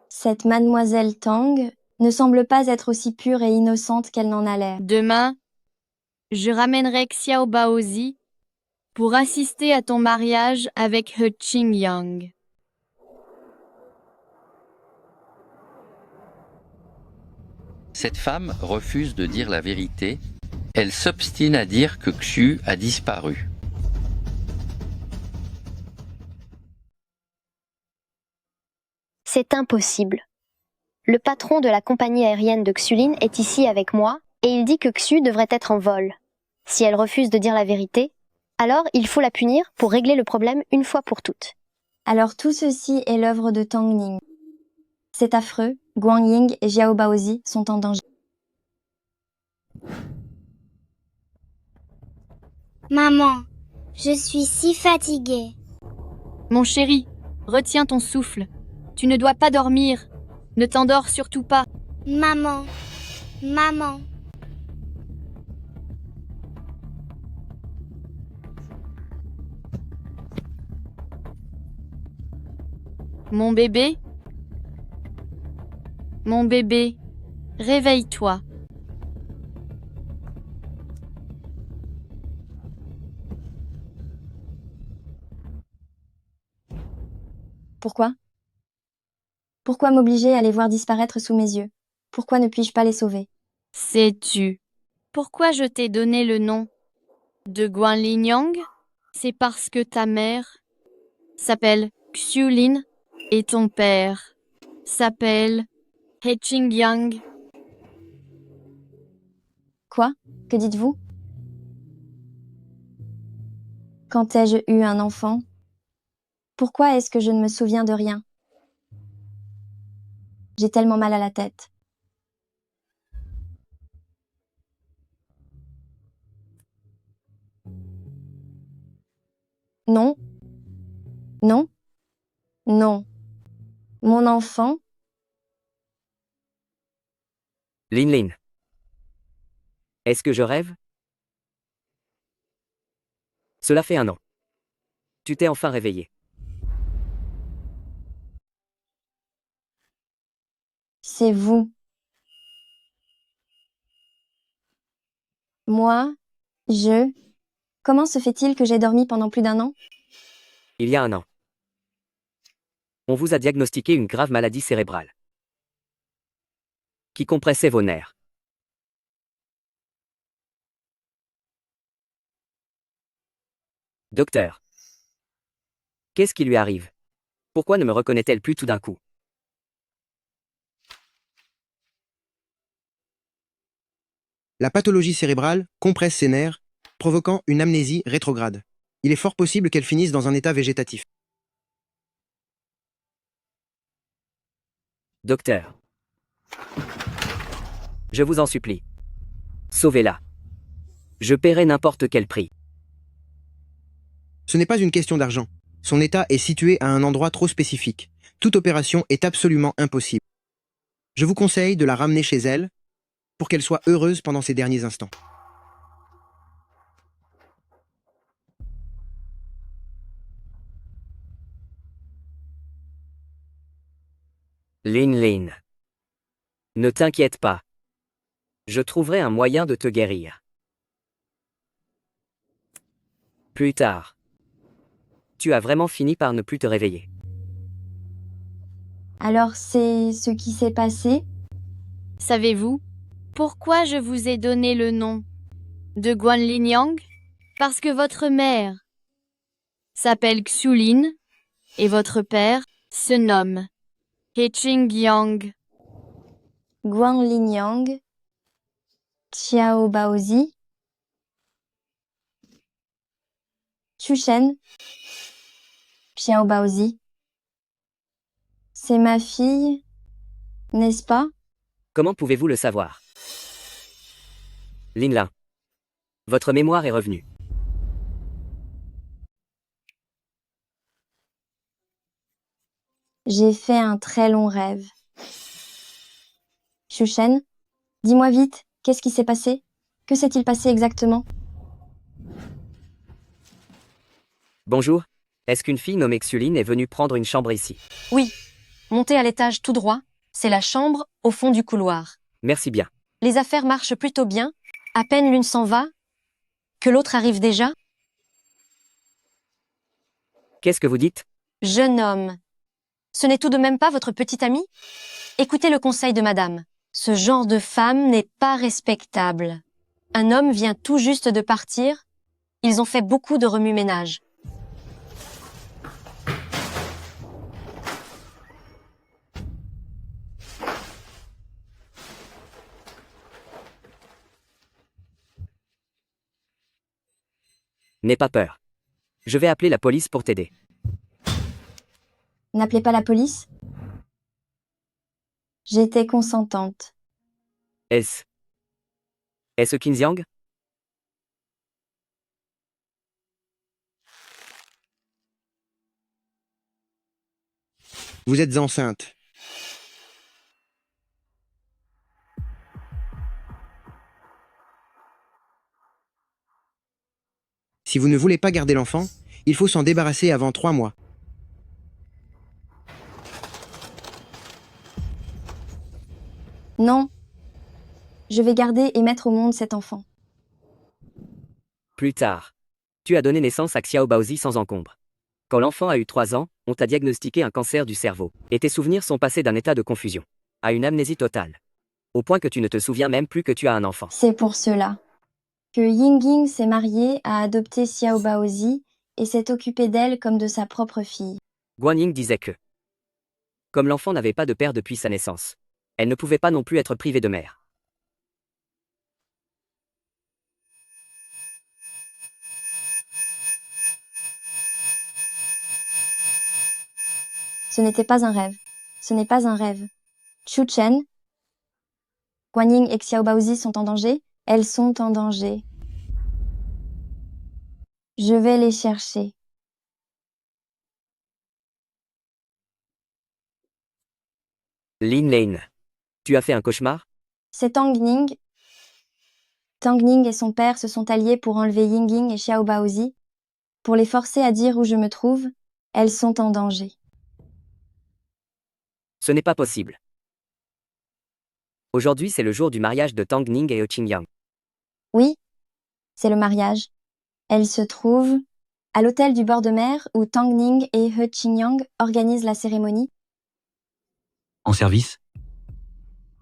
Cette mademoiselle Tang ne semble pas être aussi pure et innocente qu'elle n'en a l'air. Demain, je ramènerai Xiao Baozi pour assister à ton mariage avec He Qingyang. Cette femme refuse de dire la vérité. Elle s'obstine à dire que Xu a disparu. C'est impossible. Le patron de la compagnie aérienne de Xulin est ici avec moi et il dit que Xu devrait être en vol. Si elle refuse de dire la vérité, alors il faut la punir pour régler le problème une fois pour toutes. Alors tout ceci est l'œuvre de Tang Ning. C'est affreux, Guang Ying et Xiao Baozi sont en danger. Maman, je suis si fatiguée. Mon chéri, retiens ton souffle. Tu ne dois pas dormir. Ne t'endors surtout pas. Maman, maman. Mon bébé? Mon bébé, réveille-toi. Pourquoi? Pourquoi m'obliger à les voir disparaître sous mes yeux? Pourquoi ne puis-je pas les sauver? Sais-tu pourquoi je t'ai donné le nom de Guan Linyang? C'est parce que ta mère s'appelle Xulin et ton père s'appelle He Qingyang. Quoi? Que dites-vous? Quand ai-je eu un enfant? Pourquoi est-ce que je ne me souviens de rien? J'ai tellement mal à la tête. Non. Non. Non. Mon enfant? Lin Lin. Est-ce que je rêve? Cela fait 1 an. Tu t'es enfin réveillé. C'est vous. Moi? Comment se fait-il que j'ai dormi pendant plus d'1 an? Il y a 1 an. On vous a diagnostiqué une grave maladie cérébrale qui compressait vos nerfs. Docteur, qu'est-ce qui lui arrive? Pourquoi ne me reconnaît-elle plus tout d'un coup? La pathologie cérébrale compresse ses nerfs, provoquant une amnésie rétrograde. Il est fort possible qu'elle finisse dans un état végétatif. Docteur, je vous en supplie, sauvez-la. Je paierai n'importe quel prix. Ce n'est pas une question d'argent. Son état est situé à un endroit trop spécifique. Toute opération est absolument impossible. Je vous conseille de la ramener chez elle pour qu'elle soit heureuse pendant ces derniers instants. Lin Lin, ne t'inquiète pas. Je trouverai un moyen de te guérir. Plus tard. Tu as vraiment fini par ne plus te réveiller. Alors c'est ce qui s'est passé? Savez-vous pourquoi je vous ai donné le nom de Guan Linyang? Parce que votre mère s'appelle Xulin et votre père se nomme He Qingyang. Guang Linyang, Xiao Baozi, Chushen, Xiao Baozi. C'est ma fille, n'est-ce pas? Comment pouvez-vous le savoir? Lin Lin, votre mémoire est revenue. J'ai fait un très long rêve. Shuchen, dis-moi vite, qu'est-ce qui s'est passé? Que s'est-il passé exactement? Bonjour. Est-ce qu'une fille nommée Xuline est venue prendre une chambre ici? Oui. Montez à l'étage tout droit. C'est la chambre au fond du couloir. Merci bien. Les affaires marchent plutôt bien. À peine l'une s'en va, que l'autre arrive déjà. Qu'est-ce que vous dites? Jeune homme, ce n'est tout de même pas votre petite amie? Écoutez le conseil de madame. Ce genre de femme n'est pas respectable. Un homme vient tout juste de partir. Ils ont fait beaucoup de remue-ménage. N'aie pas peur. Je vais appeler la police pour t'aider. N'appelez pas la police? J'étais consentante. Est-ce Xinjiang? Vous êtes enceinte. Si vous ne voulez pas garder l'enfant, il faut s'en débarrasser avant 3 mois. Non. Je vais garder et mettre au monde cet enfant. Plus tard. Tu as donné naissance à Xiao Baozi sans encombre. Quand l'enfant a eu 3 ans, on t'a diagnostiqué un cancer du cerveau, et tes souvenirs sont passés d'un état de confusion à une amnésie totale. Au point que tu ne te souviens même plus que tu as un enfant. C'est pour cela que Yingying s'est marié, a adopté Xiao Baozi et s'est occupé d'elle comme de sa propre fille. Guanyin disait que, comme l'enfant n'avait pas de père depuis sa naissance, elle ne pouvait pas non plus être privée de mère. Ce n'était pas un rêve. Ce n'est pas un rêve. Chu Chen, Guanyin et Xiao Baozi sont en danger. Elles sont en danger. Je vais les chercher. Lin Lane. Tu as fait un cauchemar? C'est Tang Ning. Tang Ning et son père se sont alliés pour enlever Yingying et Xiao Baozi. Pour les forcer à dire où je me trouve, elles sont en danger. Ce n'est pas possible. Aujourd'hui, c'est le jour du mariage de Tang Ning et He Qingyang. Oui, c'est le mariage. Elle se trouve à l'hôtel du bord de mer où Tang Ning et He Qingyang organisent la cérémonie. En service?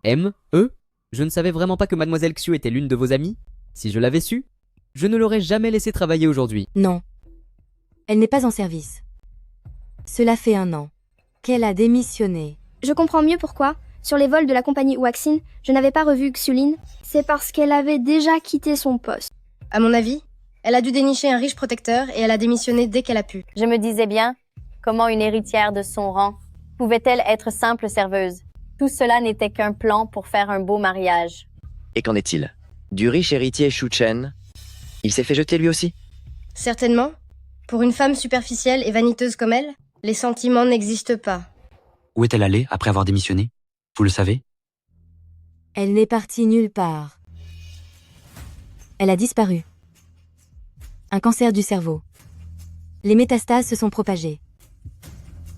Je ne savais vraiment pas que Mademoiselle Xiu était l'une de vos amies. Si je l'avais su, je ne l'aurais jamais laissée travailler aujourd'hui. Non. Elle n'est pas en service. Cela fait 1 an qu'elle a démissionné. Je comprends mieux pourquoi, sur les vols de la compagnie Waxin, je n'avais pas revu Xuline. C'est parce qu'elle avait déjà quitté son poste. À mon avis, elle a dû dénicher un riche protecteur et elle a démissionné dès qu'elle a pu. Je me disais bien, comment une héritière de son rang pouvait-elle être simple serveuse? Tout cela n'était qu'un plan pour faire un beau mariage. Et qu'en est-il? Du riche héritier Shu Chen, il s'est fait jeter lui aussi? Certainement. Pour une femme superficielle et vaniteuse comme elle, les sentiments n'existent pas. Où est-elle allée après avoir démissionné? Vous le savez? Elle n'est partie nulle part. Elle a disparu. Un cancer du cerveau. Les métastases se sont propagées.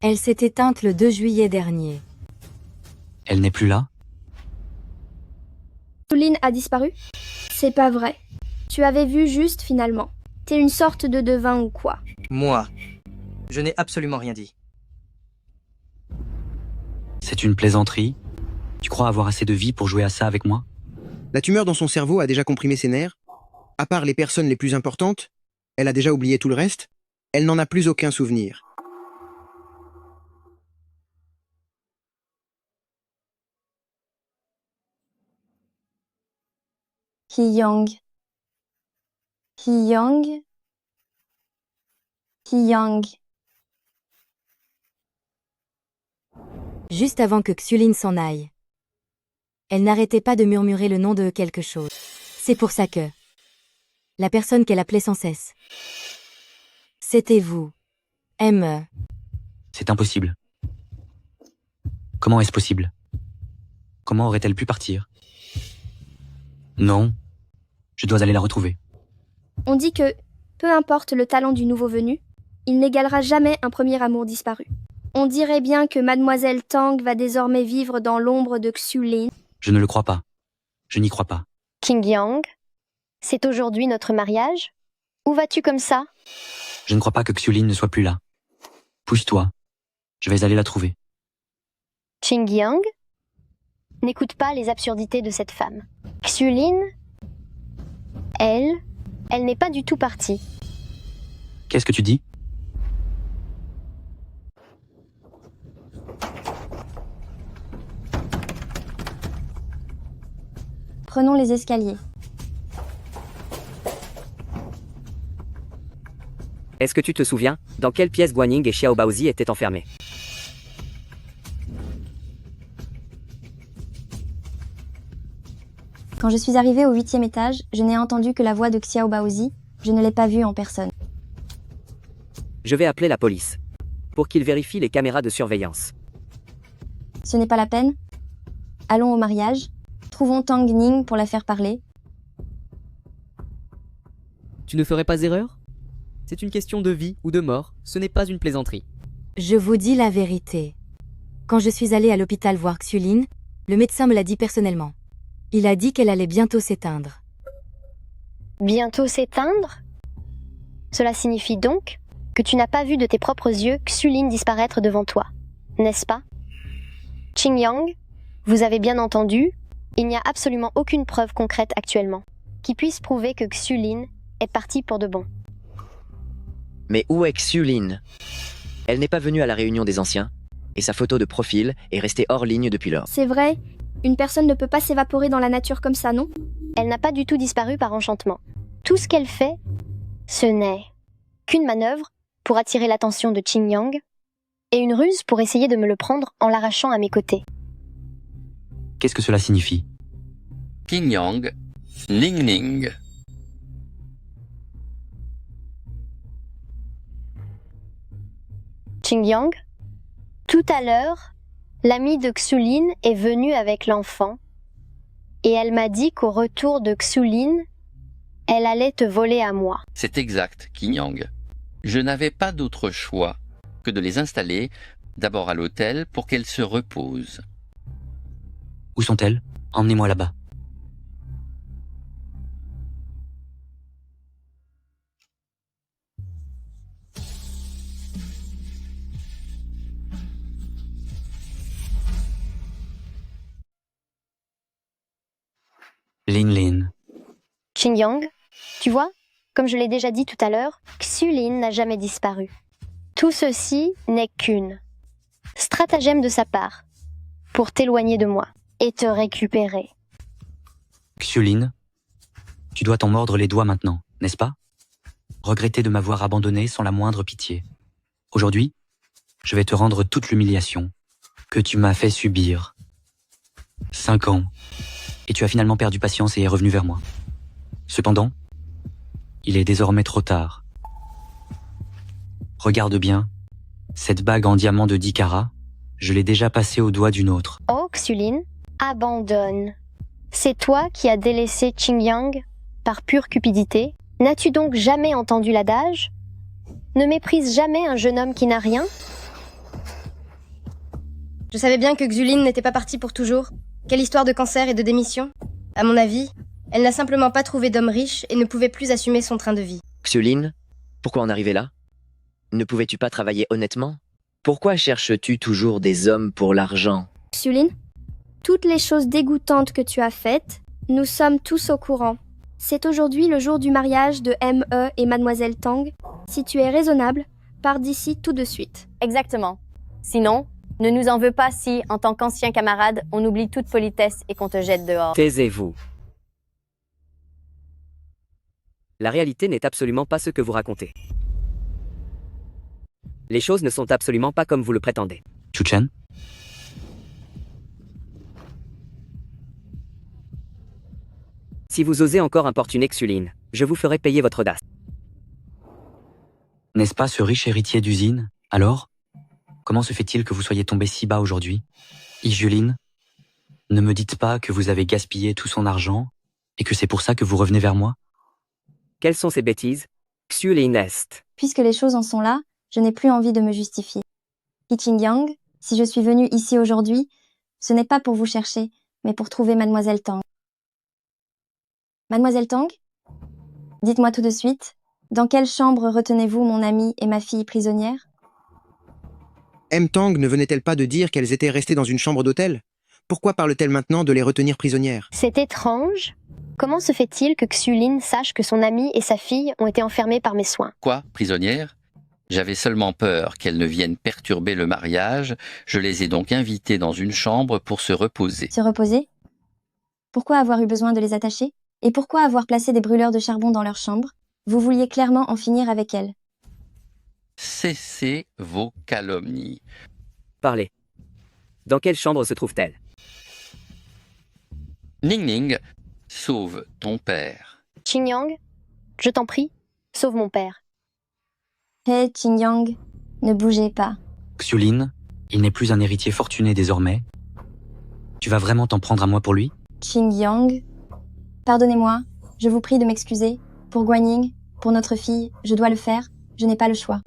Elle s'est éteinte le 2 juillet dernier. Elle n'est plus là? Xuline a disparu? C'est pas vrai. Tu avais vu juste finalement. T'es une sorte de devin ou quoi? Moi, je n'ai absolument rien dit. C'est une plaisanterie? Tu crois avoir assez de vie pour jouer à ça avec moi? La tumeur dans son cerveau a déjà comprimé ses nerfs. À part les personnes les plus importantes, elle a déjà oublié tout le reste. Elle n'en a plus aucun souvenir. Qiyang. Qiyang. Qiyang. Juste avant que Xuline s'en aille. Elle n'arrêtait pas de murmurer le nom de quelque chose. C'est pour ça que... La personne qu'elle appelait sans cesse. C'était vous. C'est impossible. Comment est-ce possible? Comment aurait-elle pu partir? Non, je dois aller la retrouver. On dit que, peu importe le talent du nouveau venu, il n'égalera jamais un premier amour disparu. On dirait bien que Mademoiselle Tang va désormais vivre dans l'ombre de Xulin. Je ne le crois pas. Je n'y crois pas. Qingyang, c'est aujourd'hui notre mariage? Où vas-tu comme ça? Je ne crois pas que Xulin ne soit plus là. Pousse-toi. Je vais aller la trouver. Qingyang? N'écoute pas les absurdités de cette femme. Xulin, elle n'est pas du tout partie. Qu'est-ce que tu dis? Prenons les escaliers. Est-ce que tu te souviens, dans quelle pièce Guan Ying et Xiao Baozi étaient enfermés? Quand je suis arrivée au 8e étage, je n'ai entendu que la voix de Xiao Baozi, je ne l'ai pas vue en personne. Je vais appeler la police. Pour qu'ils vérifient les caméras de surveillance. Ce n'est pas la peine. Allons au mariage. Trouvons Tang Ning pour la faire parler. Tu ne ferais pas erreur? C'est une question de vie ou de mort, ce n'est pas une plaisanterie. Je vous dis la vérité. Quand je suis allée à l'hôpital voir Xulin, le médecin me l'a dit personnellement. Il a dit qu'elle allait bientôt s'éteindre. Bientôt s'éteindre? Cela signifie donc que tu n'as pas vu de tes propres yeux Xulin disparaître devant toi, n'est-ce pas? Qingyang, vous avez bien entendu, il n'y a absolument aucune preuve concrète actuellement qui puisse prouver que Xulin est partie pour de bon. Mais où est Xulin? Elle n'est pas venue à la réunion des anciens, et sa photo de profil est restée hors ligne depuis lors. C'est vrai, une personne ne peut pas s'évaporer dans la nature comme ça, non? Elle n'a pas du tout disparu par enchantement. Tout ce qu'elle fait, ce n'est qu'une manœuvre pour attirer l'attention de Qingyang et une ruse pour essayer de me le prendre en l'arrachant à mes côtés. Qu'est-ce que cela signifie? Qingyang, Ning Ning. Qingyang, tout à l'heure, l'amie de Xulin est venue avec l'enfant et elle m'a dit qu'au retour de Xulin, elle allait te voler à moi. C'est exact, Qingyang. Je n'avais pas d'autre choix que de les installer d'abord à l'hôtel pour qu'elles se reposent. Où sont-elles? Emmenez-moi là-bas. Lin Lin. Qingyang, tu vois, comme je l'ai déjà dit tout à l'heure, Xulin n'a jamais disparu. Tout ceci n'est qu'une stratagème de sa part pour t'éloigner de moi et te récupérer. Xulin, tu dois t'en mordre les doigts maintenant, n'est-ce pas? Regretter de m'avoir abandonné sans la moindre pitié. Aujourd'hui, je vais te rendre toute l'humiliation que tu m'as fait subir. 5 ans, et tu as finalement perdu patience et es revenu vers moi. Cependant, il est désormais trop tard. Regarde bien, cette bague en diamant de 10 carats, je l'ai déjà passée au doigt d'une autre. Oh, Xulin, abandonne. C'est toi qui as délaissé Qingyang par pure cupidité? N'as-tu donc jamais entendu l'adage? Ne méprise jamais un jeune homme qui n'a rien? Je savais bien que Xulin n'était pas partie pour toujours. Quelle histoire de cancer et de démission? À mon avis, elle n'a simplement pas trouvé d'homme riche et ne pouvait plus assumer son train de vie. Xulin, pourquoi en arriver là? Ne pouvais-tu pas travailler honnêtement? Pourquoi cherches-tu toujours des hommes pour l'argent? Xulin, toutes les choses dégoûtantes que tu as faites, nous sommes tous au courant. C'est aujourd'hui le jour du mariage de M.E. et Mademoiselle Tang. Si tu es raisonnable, pars d'ici tout de suite. Exactement. Sinon, ne nous en veux pas si, en tant qu'ancien camarade, on oublie toute politesse et qu'on te jette dehors. Taisez-vous. La réalité n'est absolument pas ce que vous racontez. Les choses ne sont absolument pas comme vous le prétendez. Chu-Chen? Si vous osez encore importuner Xulin, je vous ferai payer votre audace. N'est-ce pas ce riche héritier d'usine, alors? comment se fait-il que vous soyez tombé si bas aujourd'hui? Ixuline, ne me dites pas que vous avez gaspillé tout son argent et que c'est pour ça que vous revenez vers moi? Quelles sont ces bêtises? Xulin est. Puisque les choses en sont là, je n'ai plus envie de me justifier. Qingyang, si je suis venue ici aujourd'hui, ce n'est pas pour vous chercher, mais pour trouver Mademoiselle Tang. Mademoiselle Tang? Dites-moi tout de suite, dans quelle chambre retenez-vous mon amie et ma fille prisonnières? M. Tang ne venait-elle pas de dire qu'elles étaient restées dans une chambre d'hôtel? Pourquoi parle-t-elle maintenant de les retenir prisonnières? C'est étrange. Comment se fait-il que Xulin sache que son amie et sa fille ont été enfermées par mes soins? Quoi, prisonnière? J'avais seulement peur qu'elles ne viennent perturber le mariage, je les ai donc invitées dans une chambre pour se reposer. Se reposer? Pourquoi avoir eu besoin de les attacher? Et pourquoi avoir placé des brûleurs de charbon dans leur chambre? Vous vouliez clairement en finir avec elles. Cessez vos calomnies. Parlez. Dans quelle chambre se trouve-t-elle? Ning Ning, sauve ton père. Qingyang, je t'en prie, sauve mon père. Hé, Qingyang, ne bougez pas. Xulin, il n'est plus un héritier fortuné désormais. Tu vas vraiment t'en prendre à moi pour lui? Qingyang, pardonnez-moi, je vous prie de m'excuser. Pour Guanyin, pour notre fille, je dois le faire, je n'ai pas le choix.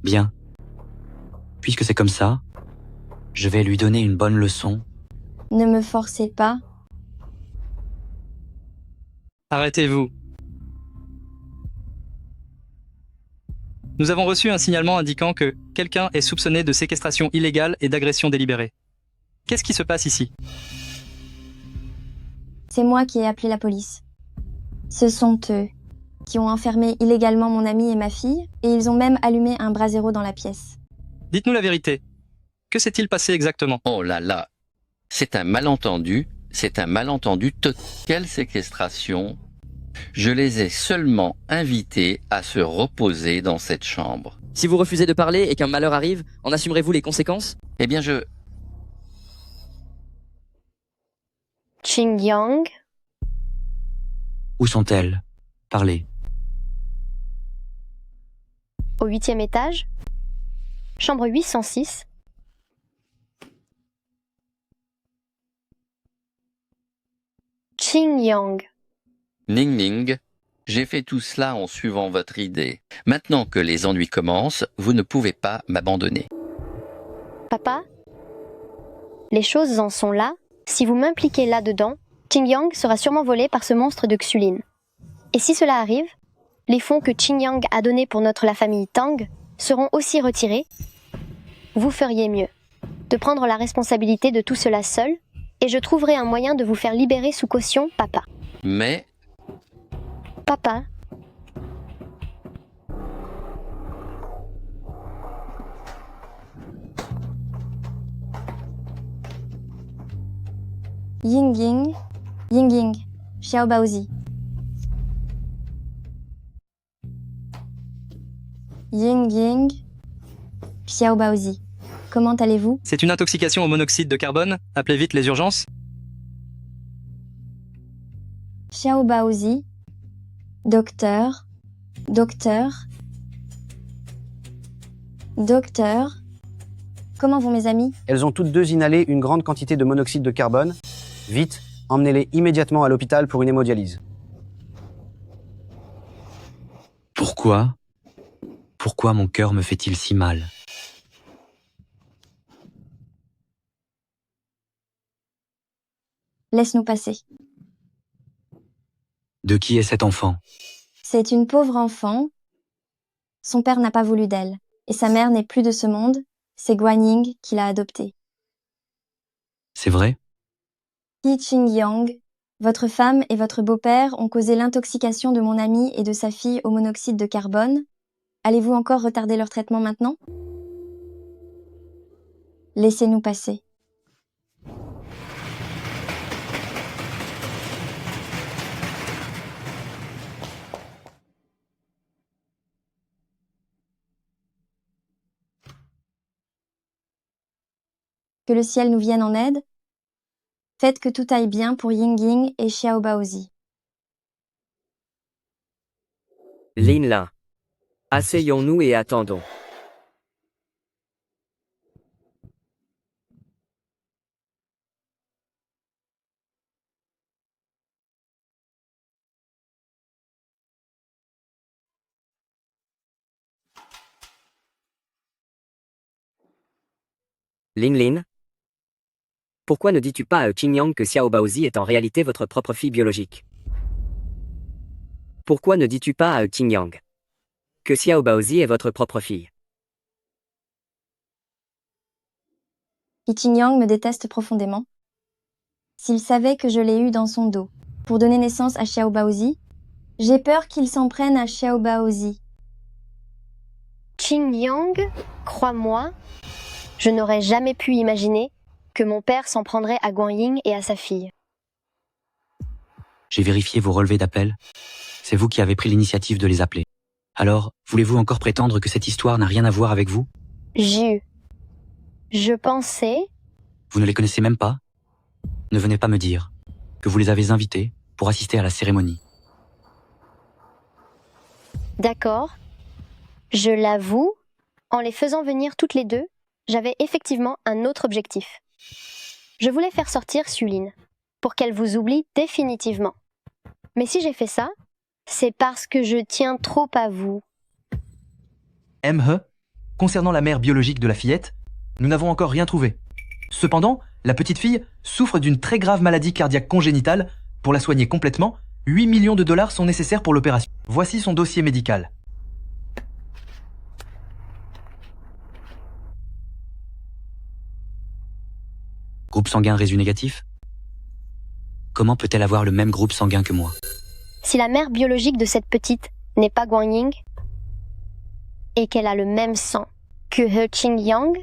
Bien. Puisque c'est comme ça, je vais lui donner une bonne leçon. Ne me forcez pas. Arrêtez-vous. Nous avons reçu un signalement indiquant que quelqu'un est soupçonné de séquestration illégale et d'agression délibérée. Qu'est-ce qui se passe ici? C'est moi qui ai appelé la police. Ce sont eux qui ont enfermé illégalement mon amie et ma fille, et ils ont même allumé un brasero dans la pièce. Dites-nous la vérité. Que s'est-il passé exactement? Oh là là, c'est un malentendu total. Quelle séquestration? Je les ai seulement invités à se reposer dans cette chambre. Si vous refusez de parler et qu'un malheur arrive, en assumerez-vous les conséquences? Eh bien Qingyang, Où sont-elles? Parlez. au 8e étage, chambre 806. Qingyang, Ning Ning, j'ai fait tout cela en suivant votre idée. Maintenant que les ennuis commencent, vous ne pouvez pas m'abandonner. papa, les choses en sont là. Si vous m'impliquez là-dedans, Qingyang sera sûrement volé par ce monstre de Xulin. Et si cela arrive, les fonds que Qingyang a donnés pour la famille Tang seront aussi retirés. Vous feriez mieux de prendre la responsabilité de tout cela seul, et je trouverai un moyen de vous faire libérer sous caution, papa. Mais Papa, Yingying, Yingying, Xiao Baozi. Yingying, Xiao Baozi. Comment allez-vous? C'est une intoxication au monoxyde de carbone. Appelez vite les urgences. Xiao Baozi. Docteur. Comment vont mes amis? Elles ont toutes deux inhalé une grande quantité de monoxyde de carbone. Vite, emmenez-les immédiatement à l'hôpital pour une hémodialyse. Pourquoi mon cœur me fait-il si mal? Laisse-nous passer. De qui est cet enfant? C'est une pauvre enfant. Son père n'a pas voulu d'elle, et sa mère n'est plus de ce monde. C'est Guanyin qui l'a adoptée. C'est vrai? Qingyang, votre femme et votre beau-père ont causé l'intoxication de mon amie et de sa fille au monoxyde de carbone. Allez-vous encore retarder leur traitement maintenant? Laissez-nous passer. Que le ciel nous vienne en aide. Faites que tout aille bien pour Yingying et Xiao Baozi. Lin Lin. Asseyons-nous et attendons. Lin Lin, pourquoi ne dis-tu pas à Qingyang que Xiao Baozi est en réalité votre propre fille biologique? Pourquoi ne dis-tu pas à Qingyang que Xiao Baozi est votre propre fille? Qingyang me déteste profondément. S'il savait que je l'ai eu dans son dos pour donner naissance à Xiao Baozi, j'ai peur qu'il s'en prenne à Xiao Baozi. Qingyang, crois-moi, je n'aurais jamais pu imaginer que mon père s'en prendrait à Guanyin et à sa fille. J'ai vérifié vos relevés d'appel. C'est vous qui avez pris l'initiative de les appeler. Alors, voulez-vous encore prétendre que cette histoire n'a rien à voir avec vous? Je pensais... Vous ne les connaissez même pas? Ne venez pas me dire que vous les avez invités pour assister à la cérémonie. D'accord. Je l'avoue, en les faisant venir toutes les deux, j'avais effectivement un autre objectif. Je voulais faire sortir Sulin, pour qu'elle vous oublie définitivement. Mais si j'ai fait ça, c'est parce que je tiens trop à vous. M.He, concernant la mère biologique de la fillette, nous n'avons encore rien trouvé. Cependant, la petite fille souffre d'une très grave maladie cardiaque congénitale. Pour la soigner complètement, 8 millions de dollars sont nécessaires pour l'opération. Voici son dossier médical. Groupe sanguin résu négatif? Comment peut-elle avoir le même groupe sanguin que moi? Si la mère biologique de cette petite n'est pas Guanyin et qu'elle a le même sang que He Qingyang,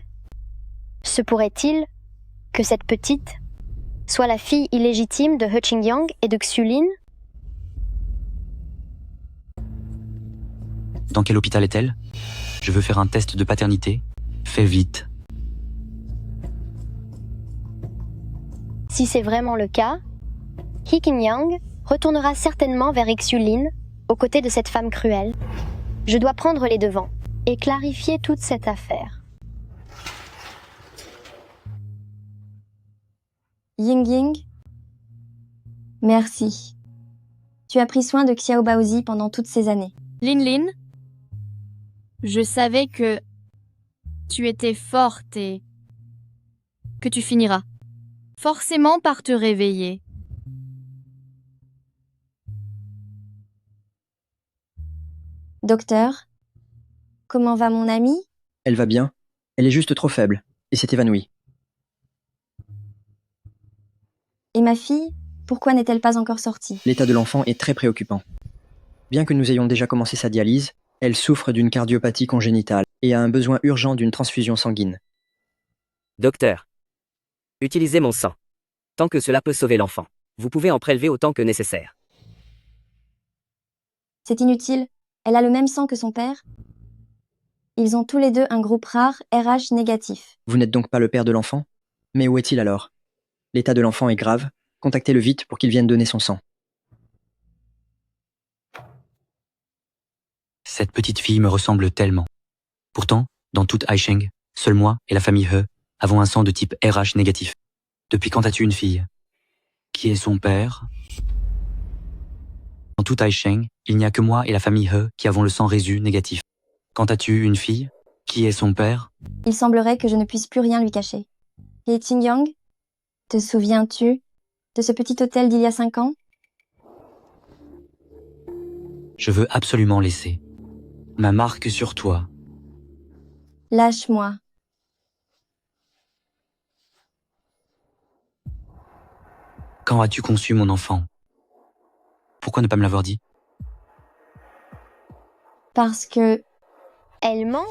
se pourrait-il que cette petite soit la fille illégitime de He Qingyang et de Xulin? Dans quel hôpital est-elle? Je veux faire un test de paternité. Fais vite. Si c'est vraiment le cas, He Qingyang retournera certainement vers Xulin aux côtés de cette femme cruelle. Je dois prendre les devants et clarifier toute cette affaire. Ying, merci. Tu as pris soin de Xiao Baozi pendant toutes ces années. Lin Lin, je savais que tu étais forte et que tu finiras forcément par te réveiller. Docteur, comment va mon amie? Elle va bien. Elle est juste trop faible et s'est évanouie. Et ma fille, pourquoi n'est-elle pas encore sortie? L'état de l'enfant est très préoccupant. Bien que nous ayons déjà commencé sa dialyse, elle souffre d'une cardiopathie congénitale et a un besoin urgent d'une transfusion sanguine. Docteur, utilisez mon sang. Tant que cela peut sauver l'enfant, vous pouvez en prélever autant que nécessaire. C'est inutile. Elle a le même sang que son père. Ils ont tous les deux un groupe rare RH négatif. Vous n'êtes donc pas le père de l'enfant? Mais où est-il alors? L'état de l'enfant est grave. Contactez-le vite pour qu'il vienne donner son sang. Cette petite fille me ressemble tellement. Pourtant, dans toute Haisheng, seul moi et la famille He avons un sang de type RH négatif. Depuis quand as-tu une fille? Qui est son père? Dans toute Haisheng, il n'y a que moi et la famille He qui avons le sang résu négatif. Quand as-tu une fille? Qui est son père? Il semblerait que je ne puisse plus rien lui cacher. Et Qingyang, te souviens-tu de ce petit hôtel d'il y a 5 ans? Je veux absolument laisser ma marque sur toi. Lâche-moi. Quand as-tu conçu mon enfant? Pourquoi ne pas me l'avoir dit? Parce que... Elle ment?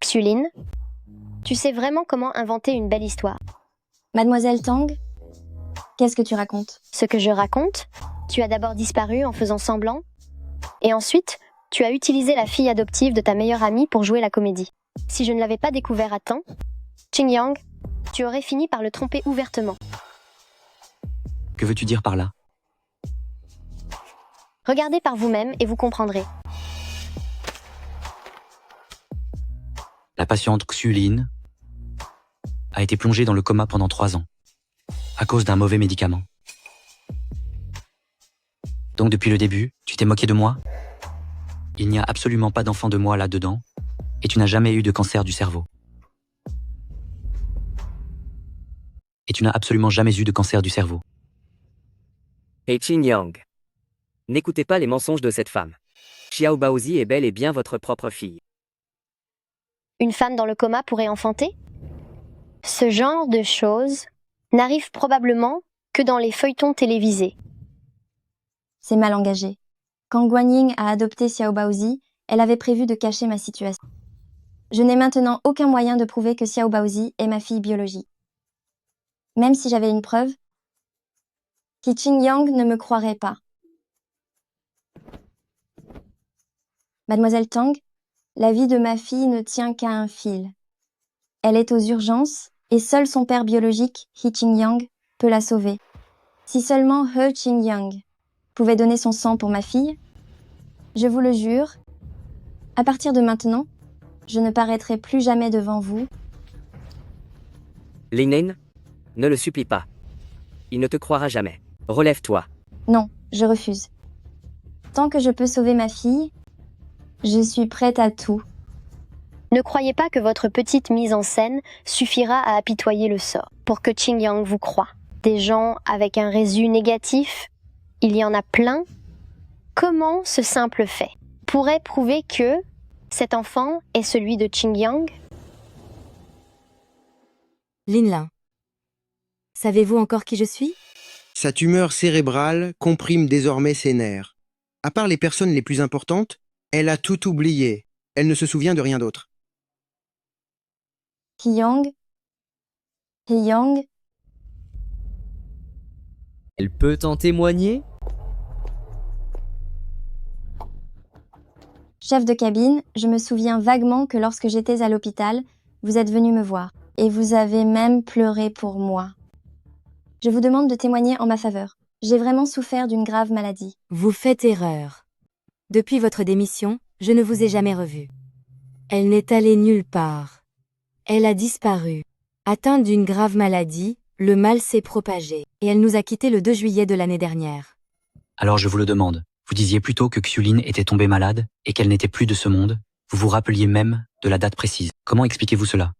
Xulin, tu sais vraiment comment inventer une belle histoire. Mademoiselle Tang, qu'est-ce que tu racontes? Ce que je raconte, tu as d'abord disparu en faisant semblant, et ensuite, tu as utilisé la fille adoptive de ta meilleure amie pour jouer la comédie. Si je ne l'avais pas découvert à temps, Qingyang, tu aurais fini par le tromper ouvertement. Que veux-tu dire par là? Regardez par vous-même et vous comprendrez. La patiente Xulin a été plongée dans le coma pendant 3 ans, à cause d'un mauvais médicament. Donc depuis le début, tu t'es moqué de moi? Il n'y a absolument pas d'enfant de moi là-dedans, Et tu n'as jamais eu de cancer du cerveau. Et tu n'as absolument jamais eu de cancer du cerveau. Hei Qing-yang. N'écoutez pas les mensonges de cette femme. Xiao Baozi est bel et bien votre propre fille. Une femme dans le coma pourrait enfanter? Ce genre de choses n'arrive probablement que dans les feuilletons télévisés. C'est mal engagé. Quand Guanyin a adopté Xiao Baozi, elle avait prévu de cacher ma situation. Je n'ai maintenant aucun moyen de prouver que Xiao Baozi est ma fille biologique. Même si j'avais une preuve, Qi Qingyang ne me croirait pas. Mademoiselle Tang, la vie de ma fille ne tient qu'à un fil. Elle est aux urgences et seul son père biologique, He Qingyang, peut la sauver. Si seulement He Qingyang pouvait donner son sang pour ma fille, je vous le jure, à partir de maintenant, je ne paraîtrai plus jamais devant vous. Lin, ne le supplie pas. Il ne te croira jamais. Relève-toi. Non, je refuse. Tant que je peux sauver ma fille, je suis prête à tout. Ne croyez pas que votre petite mise en scène suffira à apitoyer le sort pour que Qingyang vous croie. Des gens avec un résu négatif, il y en a plein. Comment ce simple fait pourrait prouver que cet enfant est celui de Qingyang? Linlin. Savez-vous encore qui je suis? Sa tumeur cérébrale comprime désormais ses nerfs. À part les personnes les plus importantes, elle a tout oublié. Elle ne se souvient de rien d'autre. Heyang. Elle peut en témoigner? Chef de cabine, je me souviens vaguement que lorsque j'étais à l'hôpital, vous êtes venu me voir. Et vous avez même pleuré pour moi. Je vous demande de témoigner en ma faveur. J'ai vraiment souffert d'une grave maladie. Vous faites erreur. Depuis votre démission, je ne vous ai jamais revu. Elle n'est allée nulle part. Elle a disparu. Atteinte d'une grave maladie, le mal s'est propagé, et elle nous a quittés le 2 juillet de l'année dernière. Alors je vous le demande, vous disiez plutôt que Xulin était tombée malade et qu'elle n'était plus de ce monde. Vous vous rappeliez même de la date précise. Comment expliquez-vous cela?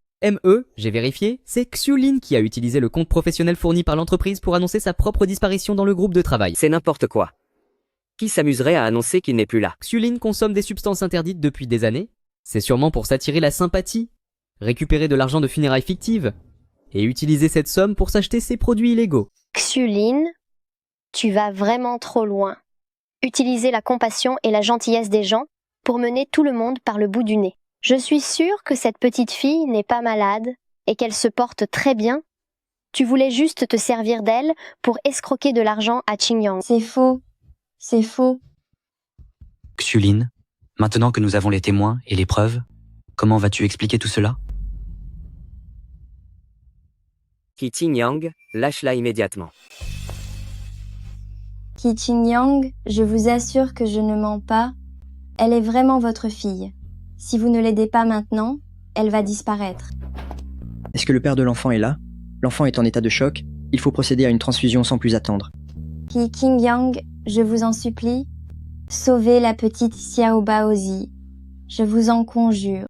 J'ai vérifié, c'est Xulin qui a utilisé le compte professionnel fourni par l'entreprise pour annoncer sa propre disparition dans le groupe de travail. C'est n'importe quoi. Qui s'amuserait à annoncer qu'il n'est plus là? Xulin consomme des substances interdites depuis des années. C'est sûrement pour s'attirer la sympathie, récupérer de l'argent de funérailles fictives, et utiliser cette somme pour s'acheter ses produits illégaux. Xulin, tu vas vraiment trop loin. Utiliser la compassion et la gentillesse des gens pour mener tout le monde par le bout du nez. Je suis sûre que cette petite fille n'est pas malade et qu'elle se porte très bien. Tu voulais juste te servir d'elle pour escroquer de l'argent à Qingyang. C'est faux. C'est faux. Xulin, maintenant que nous avons les témoins et les preuves, comment vas-tu expliquer tout cela? Qi Qingyang, lâche-la immédiatement. Qi Qingyang, je vous assure que je ne mens pas. Elle est vraiment votre fille. Si vous ne l'aidez pas maintenant, elle va disparaître. Est-ce que le père de l'enfant est là? L'enfant est en état de choc. Il faut procéder à une transfusion sans plus attendre. Qi Qingyang, je vous en supplie, sauvez la petite Xiao Baozi. Je vous en conjure.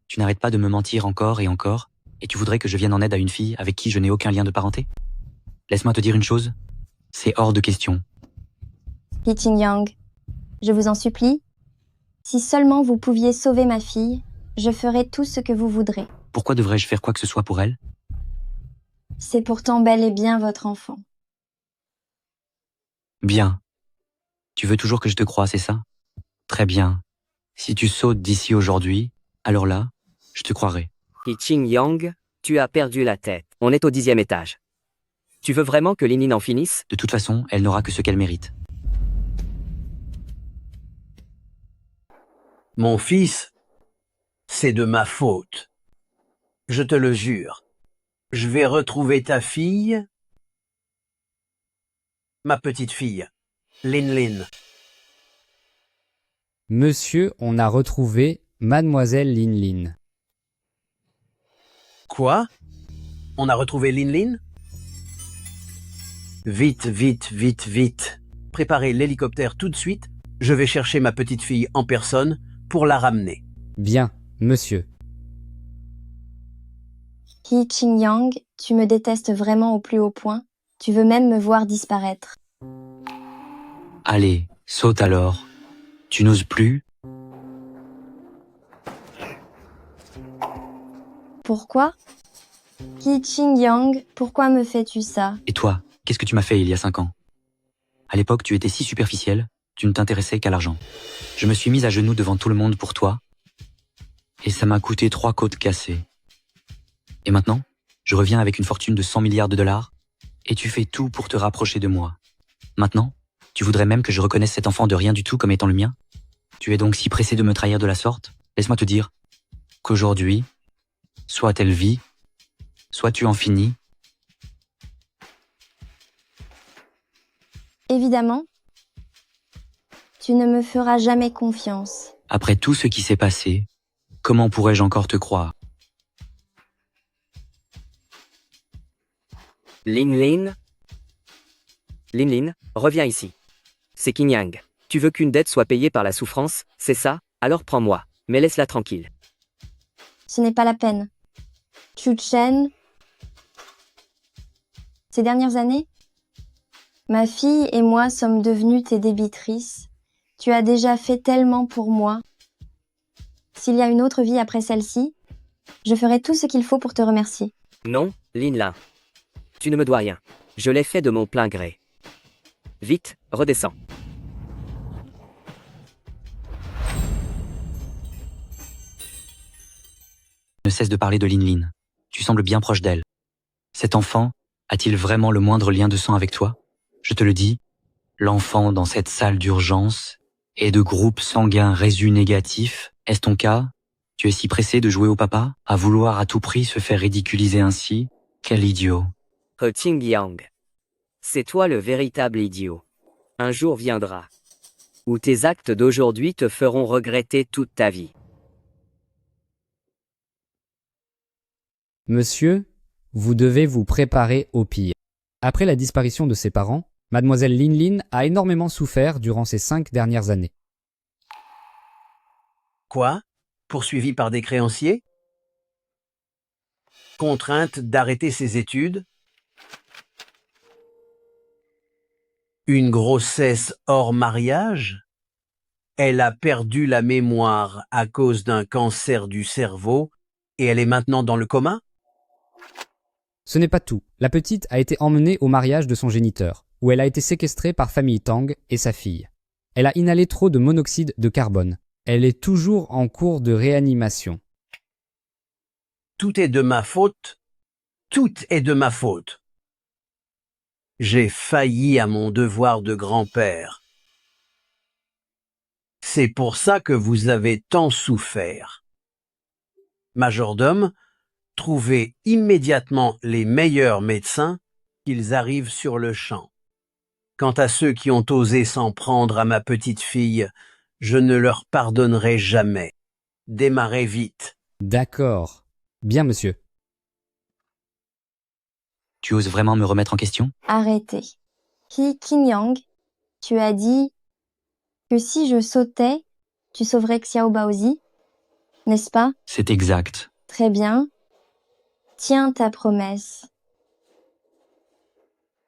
Tu n'arrêtes pas de me mentir encore et tu voudrais que je vienne en aide à une fille avec qui je n'ai aucun lien de parenté? Laisse-moi te dire une chose, c'est hors de question. Qi Qingyang, je vous en supplie, si seulement vous pouviez sauver ma fille, je ferai tout ce que vous voudrez. Pourquoi devrais-je faire quoi que ce soit pour elle? C'est pourtant bel et bien votre enfant. Bien. Tu veux toujours que je te croie, c'est ça? Très bien. Si tu sautes d'ici aujourd'hui, alors là, je te croirai. Qi Qingyang, tu as perdu la tête. On est au 10e étage. Tu veux vraiment que Linin en finisse? De toute façon, elle n'aura que ce qu'elle mérite. Mon fils, c'est de ma faute. Je te le jure. Je vais retrouver ta fille, ma petite fille, Lin. Monsieur, on a retrouvé Mademoiselle Lin. Quoi? On a retrouvé Lin? Vite. Préparez l'hélicoptère tout de suite. Je vais chercher ma petite fille en personne pour la ramener. Bien, Monsieur. He Qingyang, tu me détestes vraiment au plus haut point. Tu veux même me voir disparaître. Allez, saute alors. Tu n'oses plus? Pourquoi? He Qingyang, pourquoi me fais-tu ça? Et toi, qu'est-ce que tu m'as fait il y a 5 ans? À l'époque, tu étais si superficiel, tu ne t'intéressais qu'à l'argent. Je me suis mise à genoux devant tout le monde pour toi, et ça m'a coûté 3 côtes cassées. Et maintenant, je reviens avec une fortune de 100 milliards de dollars, et tu fais tout pour te rapprocher de moi. Maintenant, tu voudrais même que je reconnaisse cet enfant de rien du tout comme étant le mien? Tu es donc si pressé de me trahir de la sorte? Laisse-moi te dire qu'aujourd'hui, soit elle vit, soit tu en finis. Évidemment, tu ne me feras jamais confiance. Après tout ce qui s'est passé, comment pourrais-je encore te croire? Lin Lin? Lin Lin, reviens ici. C'est Qingyang. Tu veux qu'une dette soit payée par la souffrance, c'est ça? Alors prends-moi, mais laisse-la tranquille. Ce n'est pas la peine. Chu Chen, ces dernières années, ma fille et moi sommes devenues tes débitrices. Tu as déjà fait tellement pour moi. S'il y a une autre vie après celle-ci, je ferai tout ce qu'il faut pour te remercier. Non, Lin Lin. Tu ne me dois rien. Je l'ai fait de mon plein gré. Vite, redescends. Ne cesse de parler de Lin Lin. Tu sembles bien proche d'elle. Cet enfant a-t-il vraiment le moindre lien de sang avec toi? Je te le dis, l'enfant dans cette salle d'urgence est de groupe sanguin résu négatif. Est-ce ton cas? Tu es si pressé de jouer au papa, à vouloir à tout prix se faire ridiculiser ainsi? Quel idiot. He Qingyang. C'est toi le véritable idiot. Un jour viendra où tes actes d'aujourd'hui te feront regretter toute ta vie. Monsieur, vous devez vous préparer au pire. Après la disparition de ses parents, Mademoiselle Lin Lin a énormément souffert durant ces 5 dernières années. Quoi? Poursuivi par des créanciers? Contrainte d'arrêter ses études? Une grossesse hors mariage? Elle a perdu la mémoire à cause d'un cancer du cerveau et elle est maintenant dans le coma? Ce n'est pas tout. La petite a été emmenée au mariage de son géniteur, où elle a été séquestrée par famille Tang et sa fille. Elle a inhalé trop de monoxyde de carbone. Elle est toujours en cours de réanimation. Tout est de ma faute. Tout est de ma faute. J'ai failli à mon devoir de grand-père. C'est pour ça que vous avez tant souffert. Majordome, trouvez immédiatement les meilleurs médecins, qu'ils arrivent sur le champ. Quant à ceux qui ont osé s'en prendre à ma petite fille, je ne leur pardonnerai jamais. Démarrez vite. D'accord. Bien, monsieur. Tu oses vraiment me remettre en question? Arrêtez. He Qingyang, tu as dit que si je sautais, tu sauverais Xiao Baozi, n'est-ce pas? C'est exact. Très bien. Tiens ta promesse.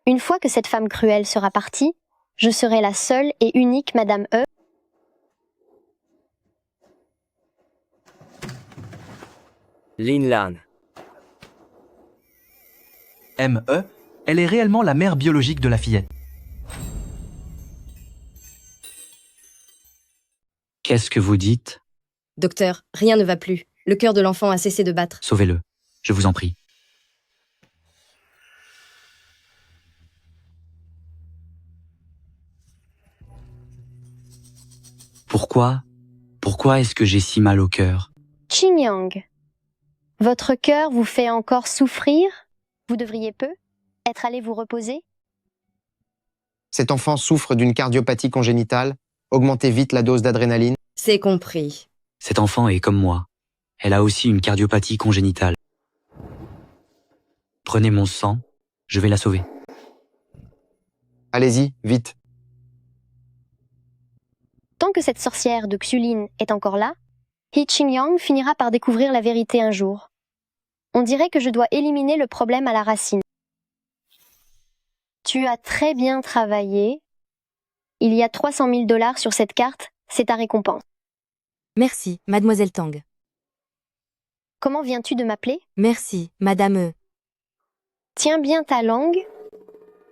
Une fois que cette femme cruelle sera partie, je serai la seule et unique Madame E. Lin Lan. M.E., elle est réellement la mère biologique de la fillette. Qu'est-ce que vous dites? Docteur, rien ne va plus. Le cœur de l'enfant a cessé de battre. Sauvez-le, je vous en prie. Pourquoi est-ce que j'ai si mal au cœur? Qingyang. Votre cœur vous fait encore souffrir? Vous devriez peu être allé vous reposer? Cet enfant souffre d'une cardiopathie congénitale. Augmentez vite la dose d'adrénaline. C'est compris. Cet enfant est comme moi. Elle a aussi une cardiopathie congénitale. Prenez mon sang, je vais la sauver. Allez-y, vite. Tant que cette sorcière de Xulin est encore là, He Qingyang finira par découvrir la vérité un jour. On dirait que je dois éliminer le problème à la racine. Tu as très bien travaillé. Il y a 300 000 $ sur cette carte, c'est ta récompense. Merci, mademoiselle Tang. Comment viens-tu de m'appeler? Merci, madame E. Tiens bien ta langue.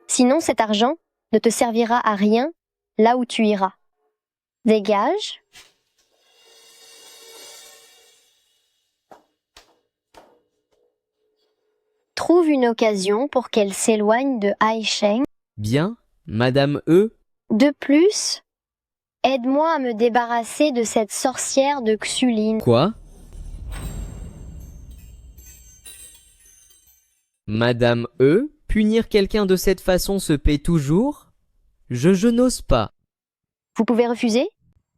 Sinon cet argent ne te servira à rien là où tu iras. Dégage. Trouve une occasion pour qu'elle s'éloigne de Ai Sheng. Bien, madame E. De plus, aide-moi à me débarrasser de cette sorcière de Xulin. Quoi? Madame E, punir quelqu'un de cette façon se paie toujours? Je n'ose pas. Vous pouvez refuser,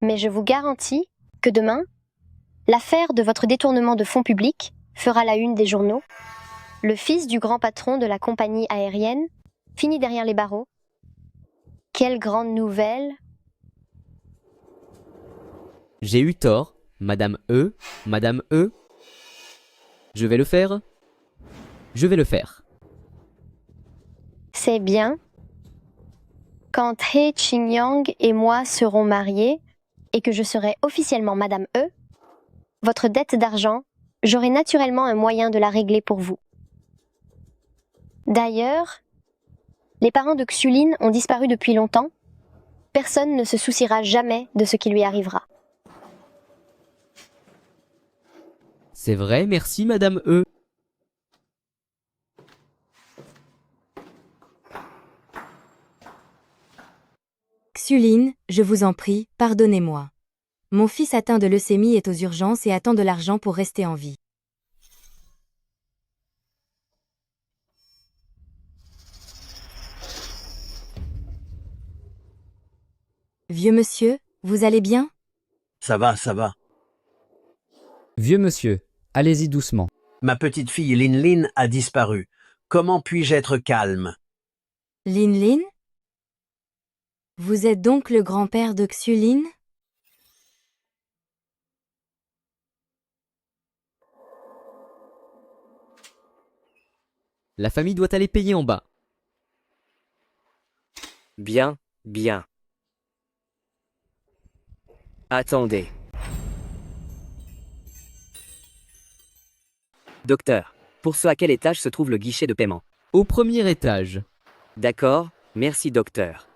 mais je vous garantis que demain, l'affaire de votre détournement de fonds publics fera la une des journaux. Le fils du grand patron de la compagnie aérienne finit derrière les barreaux. Quelle grande nouvelle! J'ai eu tort, madame E, madame E. Je vais le faire. Je vais le faire. C'est bien. Quand He Qingyang et moi serons mariés et que je serai officiellement madame E, votre dette d'argent, j'aurai naturellement un moyen de la régler pour vous. D'ailleurs, les parents de Xulin ont disparu depuis longtemps. Personne ne se souciera jamais de ce qui lui arrivera. C'est vrai, merci, madame E. Xulin, je vous en prie, pardonnez-moi. Mon fils atteint de leucémie est aux urgences et attend de l'argent pour rester en vie. Vieux monsieur, vous allez bien? Ça va, ça va. Vieux monsieur, allez-y doucement. Ma petite fille Lin Lin a disparu. Comment puis-je être calme? Lin Lin? Vous êtes donc le grand-père de Xulin? La famille doit aller payer en bas. Bien, bien. Attendez. Docteur, pour ce à quel étage se trouve le guichet de paiement? Au premier étage. D'accord, merci docteur.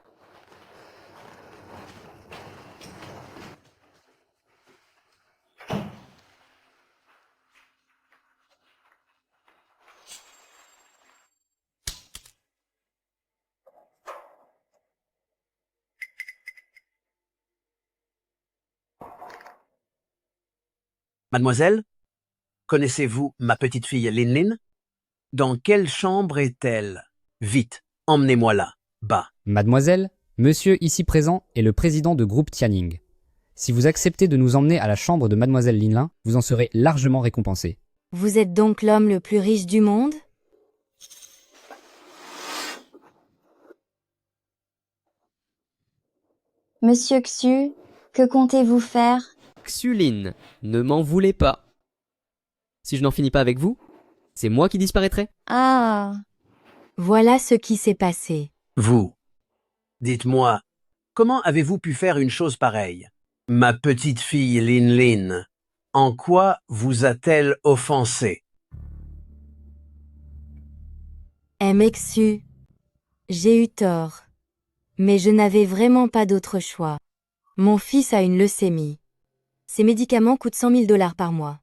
Mademoiselle, connaissez-vous ma petite fille Lin Lin? Dans quelle chambre est-elle? Vite, emmenez-moi là, bas. Mademoiselle, monsieur ici présent est le président de groupe Tianning. Si vous acceptez de nous emmener à la chambre de mademoiselle Lin Lin, vous en serez largement récompensé. Vous êtes donc l'homme le plus riche du monde? Monsieur Xu, que comptez-vous faire? Xulin, ne m'en voulez pas. Si je n'en finis pas avec vous, c'est moi qui disparaîtrai. Ah, Voilà ce qui s'est passé. Vous, dites-moi, comment avez-vous pu faire une chose pareille? Ma petite fille Lin Lin, en quoi vous a-t-elle offensé? Xu, j'ai eu tort. Mais je n'avais vraiment pas d'autre choix. Mon fils a une leucémie. Ces médicaments coûtent 100 000 $ par mois.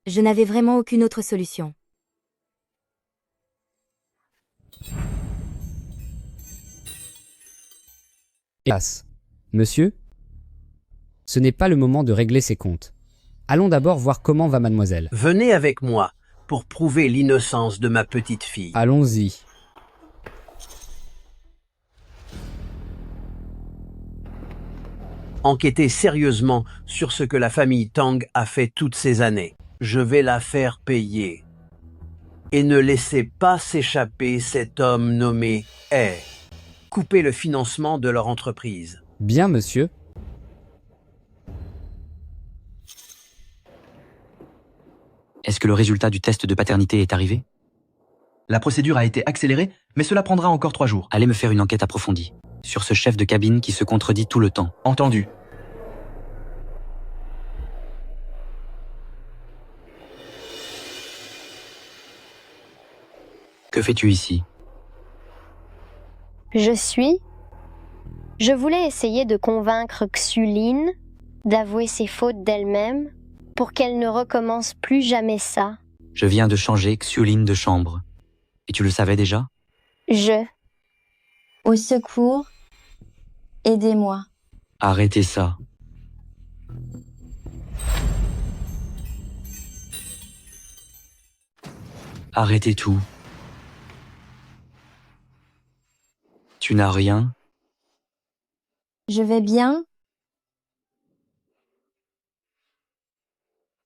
Je n'avais vraiment aucune autre solution. Hélas. Monsieur, ce n'est pas le moment de régler ses comptes. Allons d'abord voir comment va mademoiselle. Venez avec moi pour prouver l'innocence de ma petite fille. Allons-y. Enquêtez sérieusement sur ce que la famille Tang a fait toutes ces années. Je vais la faire payer. Et ne laissez pas s'échapper cet homme nommé He. Coupez le financement de leur entreprise. Bien, monsieur. Est-ce que le résultat du test de paternité est arrivé? La procédure a été accélérée, mais cela prendra encore 3 jours. Allez me faire une enquête approfondie sur ce chef de cabine qui se contredit tout le temps. Entendu. Que fais-tu ici? Je voulais essayer de convaincre Xuline d'avouer ses fautes d'elle-même pour qu'elle ne recommence plus jamais ça. Je viens de changer Xuline de chambre. Et tu le savais déjà? Au secours, aidez-moi. Arrêtez ça. Arrêtez tout. Tu n'as rien? Je vais bien.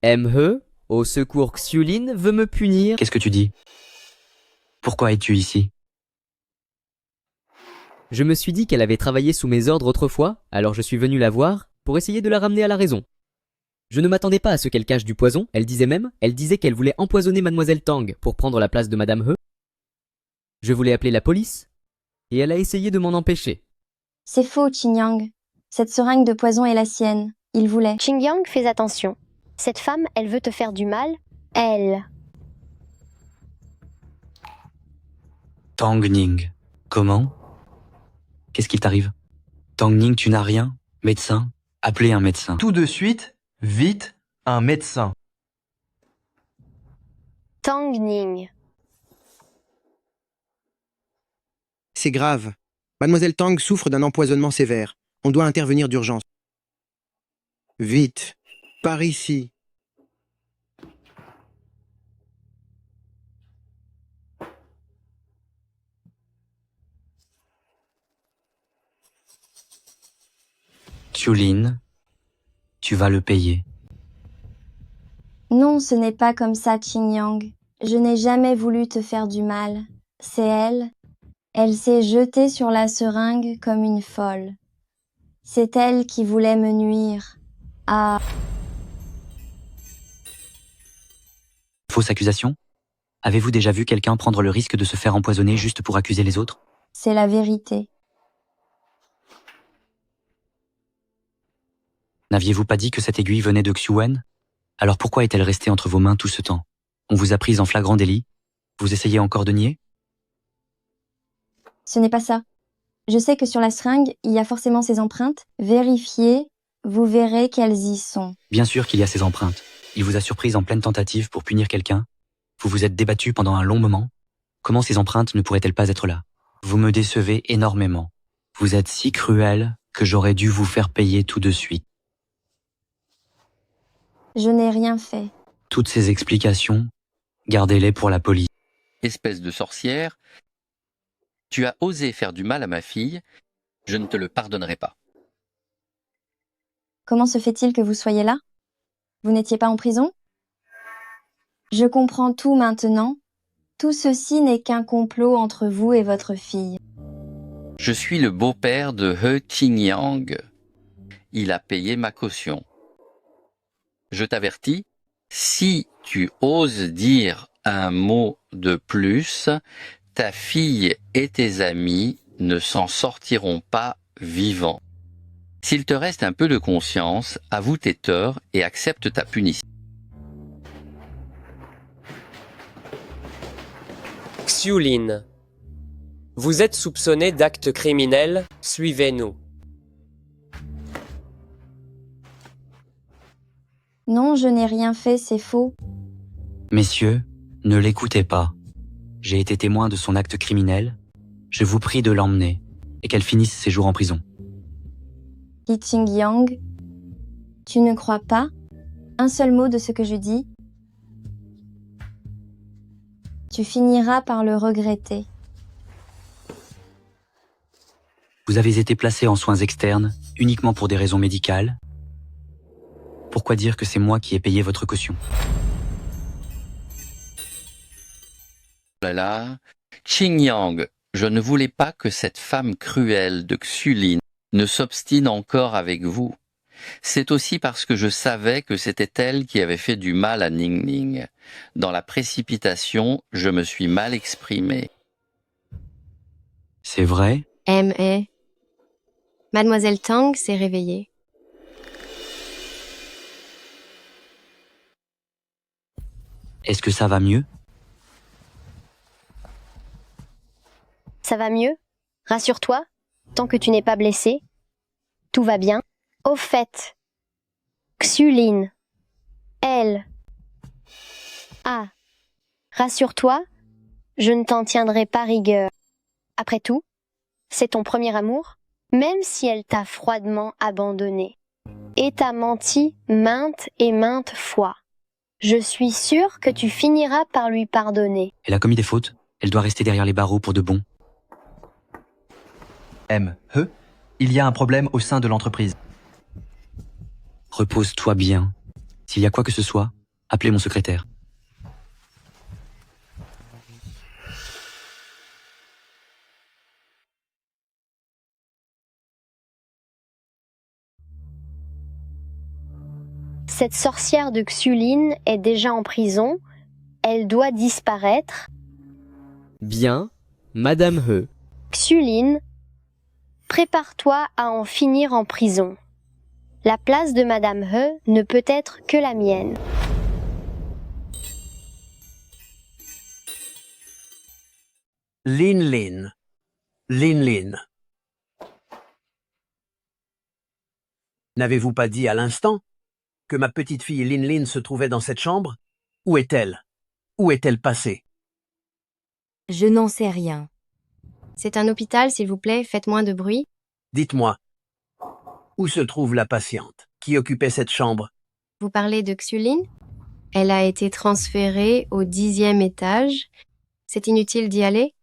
ME, au secours Xuline veut me punir. Qu'est-ce que tu dis? Pourquoi es-tu ici? Je me suis dit qu'elle avait travaillé sous mes ordres autrefois, alors je suis venu la voir pour essayer de la ramener à la raison. Je ne m'attendais pas à ce qu'elle cache du poison, elle disait qu'elle voulait empoisonner Mademoiselle Tang pour prendre la place de Madame He. Je voulais appeler la police, et elle a essayé de m'en empêcher. C'est faux, Qingyang. Cette seringue de poison est la sienne. Il voulait. Qingyang, fais attention. Cette femme, elle veut te faire du mal. Elle. Tang Ning. Comment? Qu'est-ce qu'il t'arrive? Tang Ning, tu n'as rien? Médecin? Appelez un médecin. Tout de suite, vite, un médecin. Tang Ning. C'est grave. Mademoiselle Tang souffre d'un empoisonnement sévère. On doit intervenir d'urgence. Vite. Par ici. Xuline, tu vas le payer. Non, ce n'est pas comme ça, Qingyang. Je n'ai jamais voulu te faire du mal. C'est elle. Elle s'est jetée sur la seringue comme une folle. C'est elle qui voulait me nuire. Ah. Fausse accusation? Avez-vous déjà vu quelqu'un prendre le risque de se faire empoisonner juste pour accuser les autres? C'est la vérité. N'aviez-vous pas dit que cette aiguille venait de Xuan? Alors pourquoi est-elle restée entre vos mains tout ce temps? On vous a prise en flagrant délit? Vous essayez encore de nier? Ce n'est pas ça. Je sais que sur la seringue, il y a forcément ces empreintes. Vérifiez, vous verrez qu'elles y sont. Bien sûr qu'il y a ces empreintes. Il vous a surprise en pleine tentative pour punir quelqu'un. Vous vous êtes débattu pendant un long moment. Comment ces empreintes ne pourraient-elles pas être là? Vous me décevez énormément. Vous êtes si cruel que j'aurais dû vous faire payer tout de suite. Je n'ai rien fait. Toutes ces explications, gardez-les pour la police. Espèce de sorcière, tu as osé faire du mal à ma fille, je ne te le pardonnerai pas. Comment se fait-il que vous soyez là? Vous n'étiez pas en prison? Je comprends tout maintenant. Tout ceci n'est qu'un complot entre vous et votre fille. Je suis le beau-père de He Qingyang. Il a payé ma caution. Je t'avertis, si tu oses dire un mot de plus, ta fille et tes amis ne s'en sortiront pas vivants. S'il te reste un peu de conscience, avoue tes torts et accepte ta punition. Xuline. Vous êtes soupçonné d'actes criminels, suivez-nous. Non, je n'ai rien fait, c'est faux. Messieurs, ne l'écoutez pas. J'ai été témoin de son acte criminel. Je vous prie de l'emmener et qu'elle finisse ses jours en prison. Li Qingyang, tu ne crois pas un seul mot de ce que je dis? Tu finiras par le regretter. Vous avez été placé en soins externes uniquement pour des raisons médicales. Pourquoi dire que c'est moi qui ai payé votre caution? Là, Qingyang, je ne voulais pas que cette femme cruelle de Xuline ne s'obstine encore avec vous. C'est aussi parce que je savais que c'était elle qui avait fait du mal à Ning Ning. Dans la précipitation, je me suis mal exprimé. C'est vrai? M.A. Mademoiselle Tang s'est réveillée. Est-ce que ça va mieux? Ça va mieux? Rassure-toi, tant que tu n'es pas blessé. Tout va bien. Au fait, Xulin, elle. Ah, rassure-toi, je ne t'en tiendrai pas rigueur. Après tout, c'est ton premier amour, même si elle t'a froidement abandonné et t'a menti maintes et maintes fois. Je suis sûre que tu finiras par lui pardonner. Elle a commis des fautes. Elle doit rester derrière les barreaux pour de bon. M.He, il y a un problème au sein de l'entreprise. Repose-toi bien. S'il y a quoi que ce soit, appelez mon secrétaire. Cette sorcière de Xulin est déjà en prison. Elle doit disparaître. Bien, Madame He. Xulin, prépare-toi à en finir en prison. La place de Madame He ne peut être que la mienne. Lin Lin. Lin Lin. N'avez-vous pas dit à l'instant que ma petite fille Lin Lin se trouvait dans cette chambre? Où est-elle? Où est-elle passée? Je n'en sais rien. C'est un hôpital, s'il vous plaît, faites moins de bruit. Dites-moi, où se trouve la patiente qui occupait cette chambre? Vous parlez de Xulin? Elle a été transférée au 10e étage. C'est inutile d'y aller.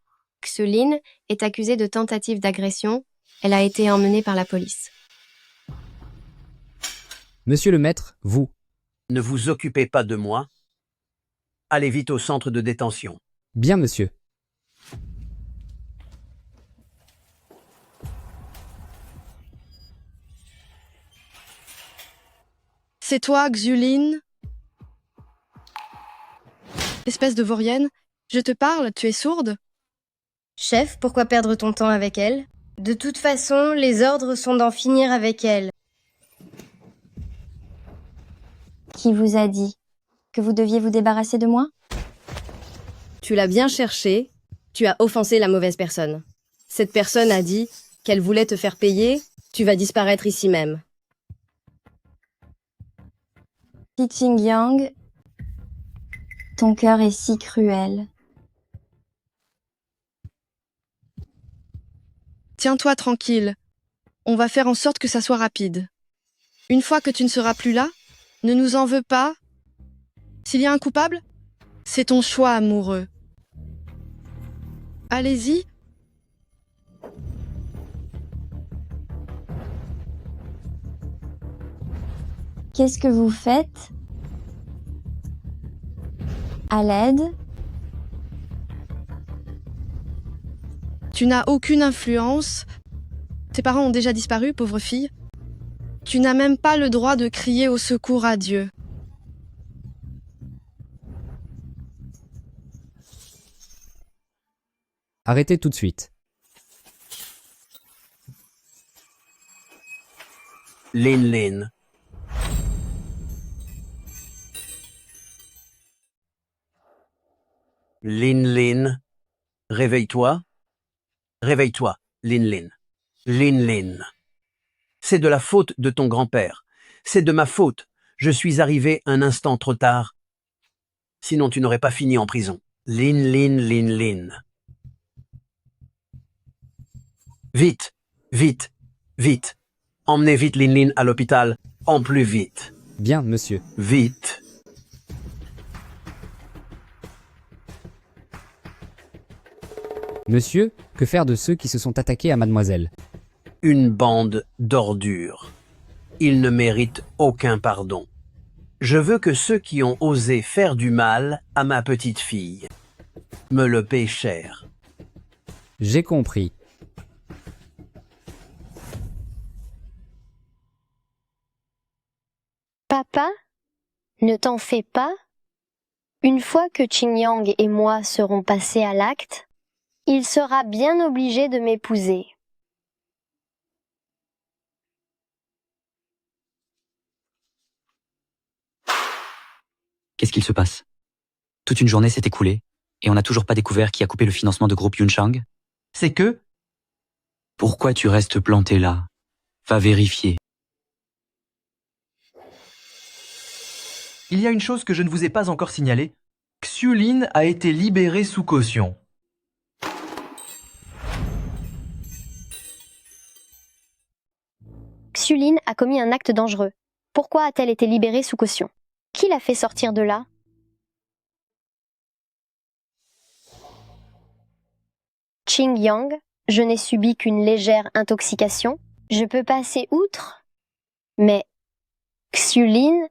Xulin est accusée de tentative d'agression. Elle a été emmenée par la police. Monsieur le maître, vous. Ne vous occupez pas de moi. Allez vite au centre de détention. Bien, monsieur. C'est toi, Xulin? Espèce de vaurienne, je te parle, tu es sourde? Chef, pourquoi perdre ton temps avec elle? De toute façon, les ordres sont d'en finir avec elle. Qui vous a dit que vous deviez vous débarrasser de moi? Tu l'as bien cherché, tu as offensé la mauvaise personne. Cette personne a dit qu'elle voulait te faire payer, tu vas disparaître ici même. Xinjiang, ton cœur est si cruel. Tiens-toi tranquille. On va faire en sorte que ça soit rapide. Une fois que tu ne seras plus là, ne nous en veux pas. S'il y a un coupable, c'est ton choix amoureux. Allez-y. Qu'est-ce que vous faites? À l'aide? Tu n'as aucune influence. Tes parents ont déjà disparu, pauvre fille. Tu n'as même pas le droit de crier au secours à Dieu. Arrêtez tout de suite. Lin Lin. Lin Lin. Réveille-toi. Réveille-toi, Lin Lin. Lin Lin. C'est de la faute de ton grand-père. C'est de ma faute. Je suis arrivé un instant trop tard. Sinon tu n'aurais pas fini en prison. Lin Lin Lin Lin. Vite, vite, vite. Emmenez vite Lin Lin à l'hôpital. En plus vite. Bien, monsieur. Vite. Monsieur, que faire de ceux qui se sont attaqués à mademoiselle? Une bande d'ordures. Ils ne méritent aucun pardon. Je veux que ceux qui ont osé faire du mal à ma petite fille me le paient cher. J'ai compris. pas? Ne t'en fais pas. Une fois que Qingyang et moi serons passés à l'acte, il sera bien obligé de m'épouser. Qu'est-ce qu'il se passe? Toute une journée s'est écoulée, et on n'a toujours pas découvert qui a coupé le financement de groupe Yunchang. C'est que... Pourquoi tu restes planté là? Va vérifier. Il y a une chose que je ne vous ai pas encore signalée. Xiulin a été libérée sous caution. Xiulin a commis un acte dangereux. Pourquoi a-t-elle été libérée sous caution? Qui l'a fait sortir de là? Qingyang, je n'ai subi qu'une légère intoxication. Je peux passer outre. Mais Xiulin,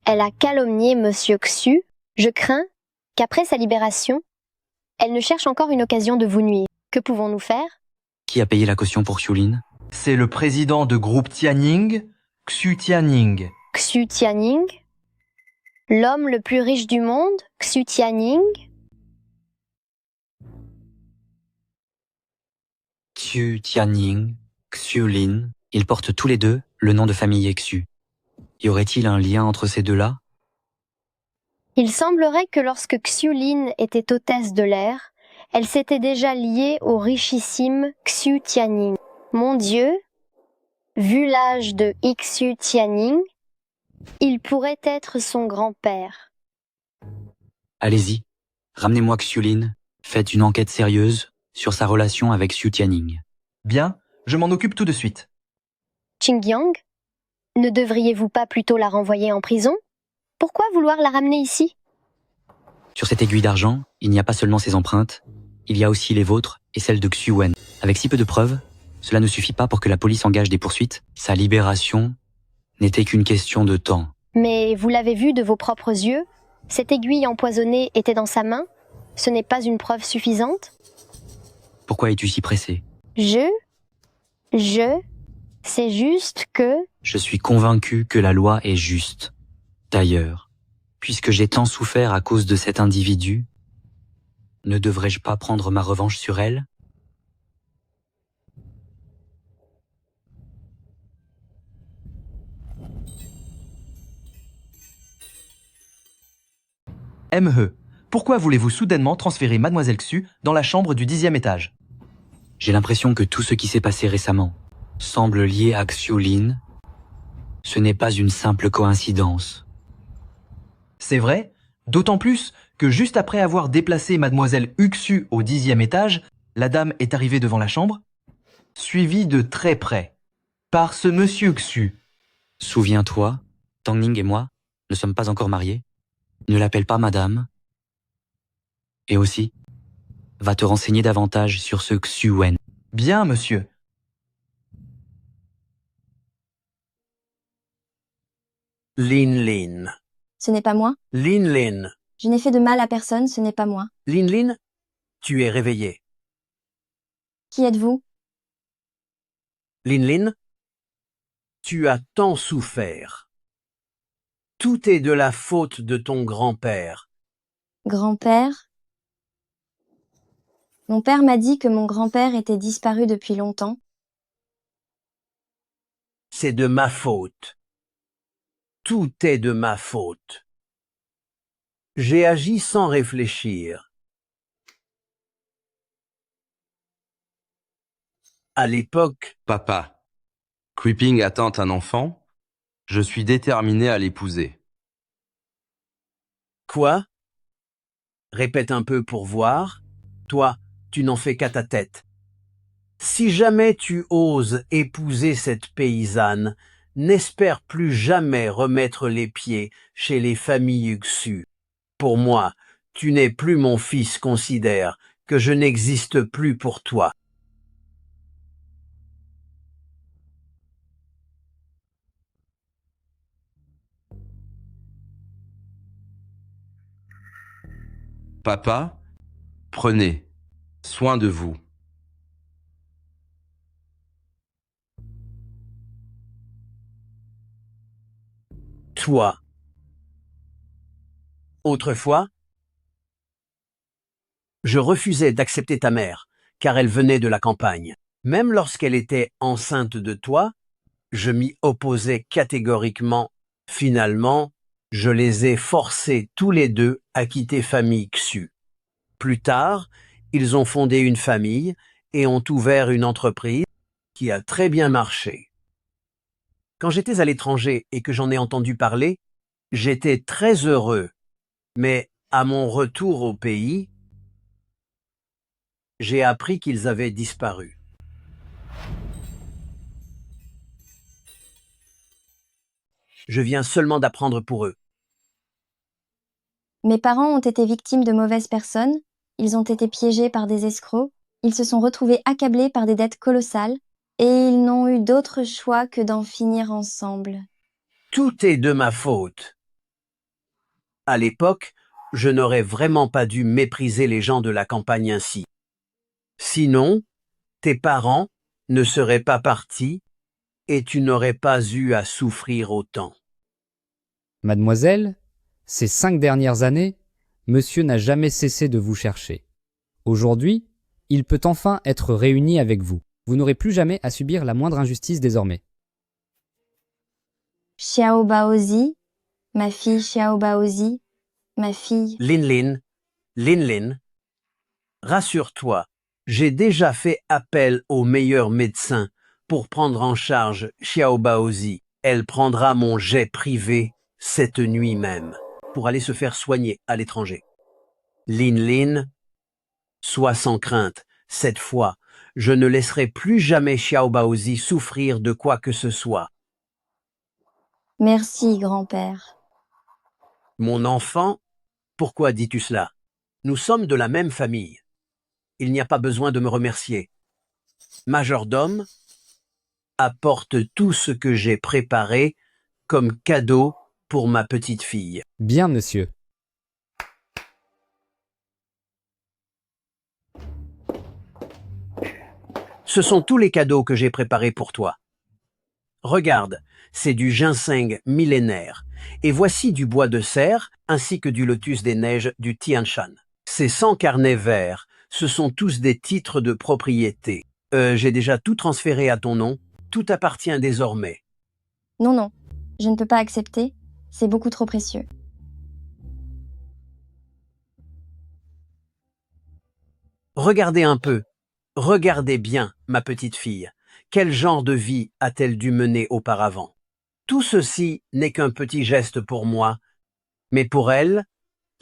elle a calomnié Monsieur Xu. Je crains qu'après sa libération, elle ne cherche encore une occasion de vous nuire. Que pouvons-nous faire? Qui a payé la caution pour Xiulin? C'est le président de groupe Tianning, Xu Tianning. Xu Tianning? L'homme le plus riche du monde, Xu Tianning? Xu Tianning, Xiulin, ils portent tous les deux le nom de famille Xu. Y aurait-il un lien entre ces deux-là? Il semblerait que lorsque Xiulin était hôtesse de l'air, elle s'était déjà liée au richissime Xu Tianning. Mon Dieu, vu l'âge de Xu Tianning, il pourrait être son grand-père. Allez-y, ramenez-moi Xiulin, faites une enquête sérieuse sur sa relation avec Xu Tianning. Bien, je m'en occupe tout de suite. Qingyang, ne devriez-vous pas plutôt la renvoyer en prison? Pourquoi vouloir la ramener ici? Sur cette aiguille d'argent, il n'y a pas seulement ses empreintes, il y a aussi les vôtres et celles de Xu Wen. Avec si peu de preuves, cela ne suffit pas pour que la police engage des poursuites. Sa libération n'était qu'une question de temps. Mais vous l'avez vu de vos propres yeux? Cette aiguille empoisonnée était dans sa main? Ce n'est pas une preuve suffisante? Pourquoi es-tu si pressé? C'est juste que... Je suis convaincu que la loi est juste. D'ailleurs, puisque j'ai tant souffert à cause de cet individu, ne devrais-je pas prendre ma revanche sur elle? ME, pourquoi voulez-vous soudainement transférer Mademoiselle Xu dans la chambre du 10e étage? J'ai l'impression que tout ce qui s'est passé récemment semble lié à Xiulin. Ce n'est pas une simple coïncidence. C'est vrai, d'autant plus que juste après avoir déplacé Mademoiselle Xu au 10e étage, la dame est arrivée devant la chambre, suivie de très près par ce Monsieur Xu. Souviens-toi, Tang Ning et moi ne sommes pas encore mariés. Ne l'appelle pas madame. Et aussi, va te renseigner davantage sur ce Xu Wen. Bien, monsieur. Lin Lin. Ce n'est pas moi. Lin Lin. Je n'ai fait de mal à personne, ce n'est pas moi. Lin Lin, tu es réveillée. Qui êtes-vous? Lin Lin, tu as tant souffert. Tout est de la faute de ton grand-père. Grand-père? Mon père m'a dit que mon grand-père était disparu depuis longtemps. C'est de ma faute. Tout est de ma faute. J'ai agi sans réfléchir. À l'époque... Papa, Creeping attend un enfant. Je suis déterminé à l'épouser. Quoi? Répète un peu pour voir. Toi, tu n'en fais qu'à ta tête. Si jamais tu oses épouser cette paysanne, n'espère plus jamais remettre les pieds chez les familles Xu. Pour moi, tu n'es plus mon fils, considère que je n'existe plus pour toi. Papa, prenez soin de vous. Toi, Autrefois, je refusais d'accepter ta mère, car elle venait de la campagne. Même lorsqu'elle était enceinte de toi, je m'y opposais catégoriquement. Finalement, je les ai forcés tous les deux à quitter famille Xu. Plus tard, ils ont fondé une famille et ont ouvert une entreprise qui a très bien marché. Quand j'étais à l'étranger et que j'en ai entendu parler, j'étais très heureux. Mais à mon retour au pays, j'ai appris qu'ils avaient disparu. Je viens seulement d'apprendre pour eux. Mes parents ont été victimes de mauvaises personnes, ils ont été piégés par des escrocs, ils se sont retrouvés accablés par des dettes colossales, et ils n'ont eu d'autre choix que d'en finir ensemble. Tout est de ma faute. À l'époque, je n'aurais vraiment pas dû mépriser les gens de la campagne ainsi. Sinon, tes parents ne seraient pas partis et tu n'aurais pas eu à souffrir autant. Mademoiselle, ces 5 dernières années, monsieur n'a jamais cessé de vous chercher. Aujourd'hui, il peut enfin être réuni avec vous. Vous n'aurez plus jamais à subir la moindre injustice désormais. Xiao Baozi, ma fille Xiao Baozi, ma fille... Linlin, rassure-toi, j'ai déjà fait appel au meilleur médecin pour prendre en charge Xiao Baozi. Elle prendra mon jet privé cette nuit même pour aller se faire soigner à l'étranger. Linlin, sois sans crainte. Cette fois, je ne laisserai plus jamais Xiao Baozi souffrir de quoi que ce soit. Merci, grand-père. Mon enfant, pourquoi dis-tu cela? Nous sommes de la même famille. Il n'y a pas besoin de me remercier. Majordome, apporte tout ce que j'ai préparé comme cadeau pour ma petite fille. Bien, monsieur. Ce sont tous les cadeaux que j'ai préparés pour toi. Regarde, c'est du ginseng millénaire. Et voici du bois de serre ainsi que du lotus des neiges du Tian Shan. Ces 100 carnets verts, ce sont tous des titres de propriété. J'ai déjà tout transféré à ton nom. Tout appartient désormais. Non, je ne peux pas accepter. C'est beaucoup trop précieux. Regardez un peu. Regardez bien, ma petite fille. Quel genre de vie a-t-elle dû mener auparavant? Tout ceci n'est qu'un petit geste pour moi, mais pour elle,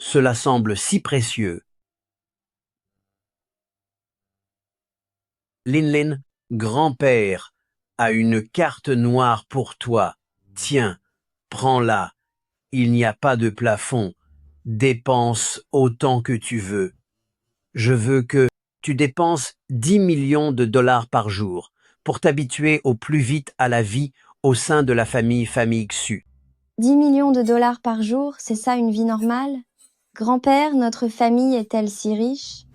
cela semble si précieux. Linlin, grand-père, a une carte noire pour toi. Tiens, prends-la. Il n'y a pas de plafond. Dépense autant que tu veux. Je veux que tu dépenses 10 millions de dollars par jour pour t'habituer au plus vite à la vie au sein de la famille Xu. 10 millions de dollars par jour, c'est ça une vie normale? Grand-père, notre famille est-elle si riche?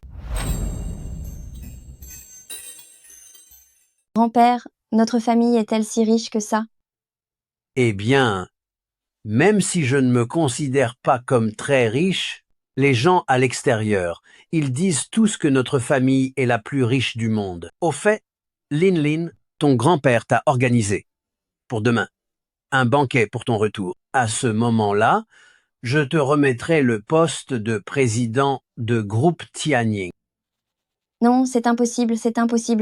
Grand-père, notre famille est-elle si riche que ça? Eh bien, même si je ne me considère pas comme très riche, les gens à l'extérieur, ils disent tous que notre famille est la plus riche du monde. Au fait, Linlin, ton grand-père t'a organisé, pour demain, un banquet pour ton retour. À ce moment-là, je te remettrai le poste de président de groupe Tianying. Non, c'est impossible,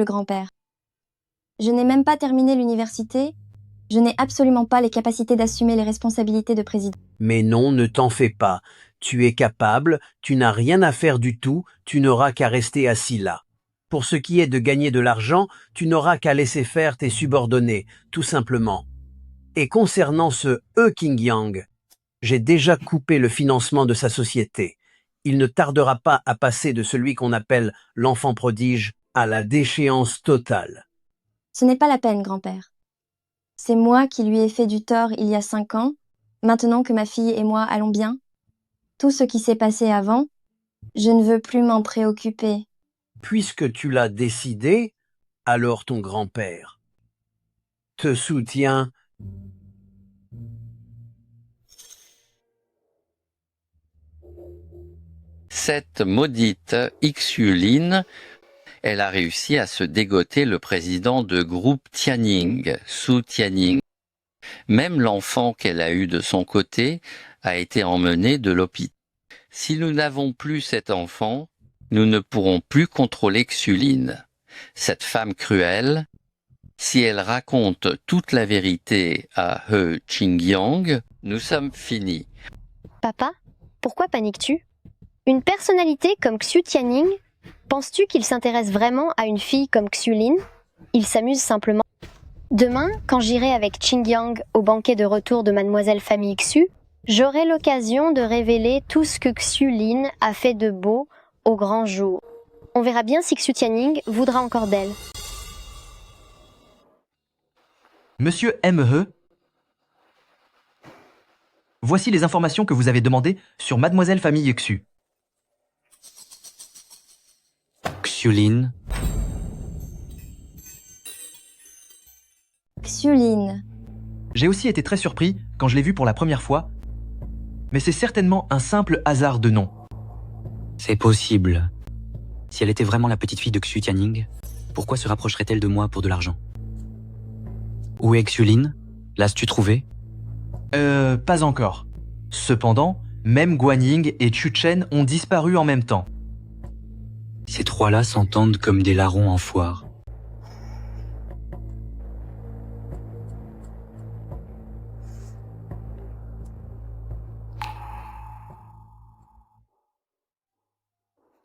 grand-père. Je n'ai même pas terminé l'université. Je n'ai absolument pas les capacités d'assumer les responsabilités de président. Mais non, ne t'en fais pas. Tu es capable, tu n'as rien à faire du tout, tu n'auras qu'à rester assis là. Pour ce qui est de gagner de l'argent, tu n'auras qu'à laisser faire tes subordonnés, tout simplement. Et concernant ce King Yang, j'ai déjà coupé le financement de sa société. Il ne tardera pas à passer de celui qu'on appelle l'enfant prodige à la déchéance totale. Ce n'est pas la peine, grand-père. C'est moi qui lui ai fait du tort il y a 5 ans, maintenant que ma fille et moi allons bien. Tout ce qui s'est passé avant, je ne veux plus m'en préoccuper. Puisque tu l'as décidé, alors ton grand-père te soutient. Cette maudite Xulin, elle a réussi à se dégoter le président de groupe Tianning, Su Tianning. Même l'enfant qu'elle a eu de son côté a été emmené de l'hôpital. Si nous n'avons plus cet enfant, nous ne pourrons plus contrôler Xulin. Cette femme cruelle, si elle raconte toute la vérité à He Qingyang, nous sommes finis. Papa, pourquoi paniques-tu? Une personnalité comme Xu Tianning, penses-tu qu'il s'intéresse vraiment à une fille comme Xulin? Il s'amuse simplement. Demain, quand j'irai avec Qingyang au banquet de retour de mademoiselle Famille Xu, j'aurai l'occasion de révéler tout ce que Xulin a fait de beau au grand jour. On verra bien si Xu Tianning voudra encore d'elle. Monsieur M.E., voici les informations que vous avez demandées sur mademoiselle Famille Xu. Xulin, Xulin. J'ai aussi été très surpris quand je l'ai vue pour la première fois, mais c'est certainement un simple hasard de nom. c'est possible. Si elle était vraiment la petite fille de Xu Tianning, pourquoi se rapprocherait-elle de moi pour de l'argent? Où est Xulin? L'as-tu trouvé? Pas encore. Cependant, même Guanyin et Chu Chen ont disparu en même temps. Ces trois-là s'entendent comme des larrons en foire.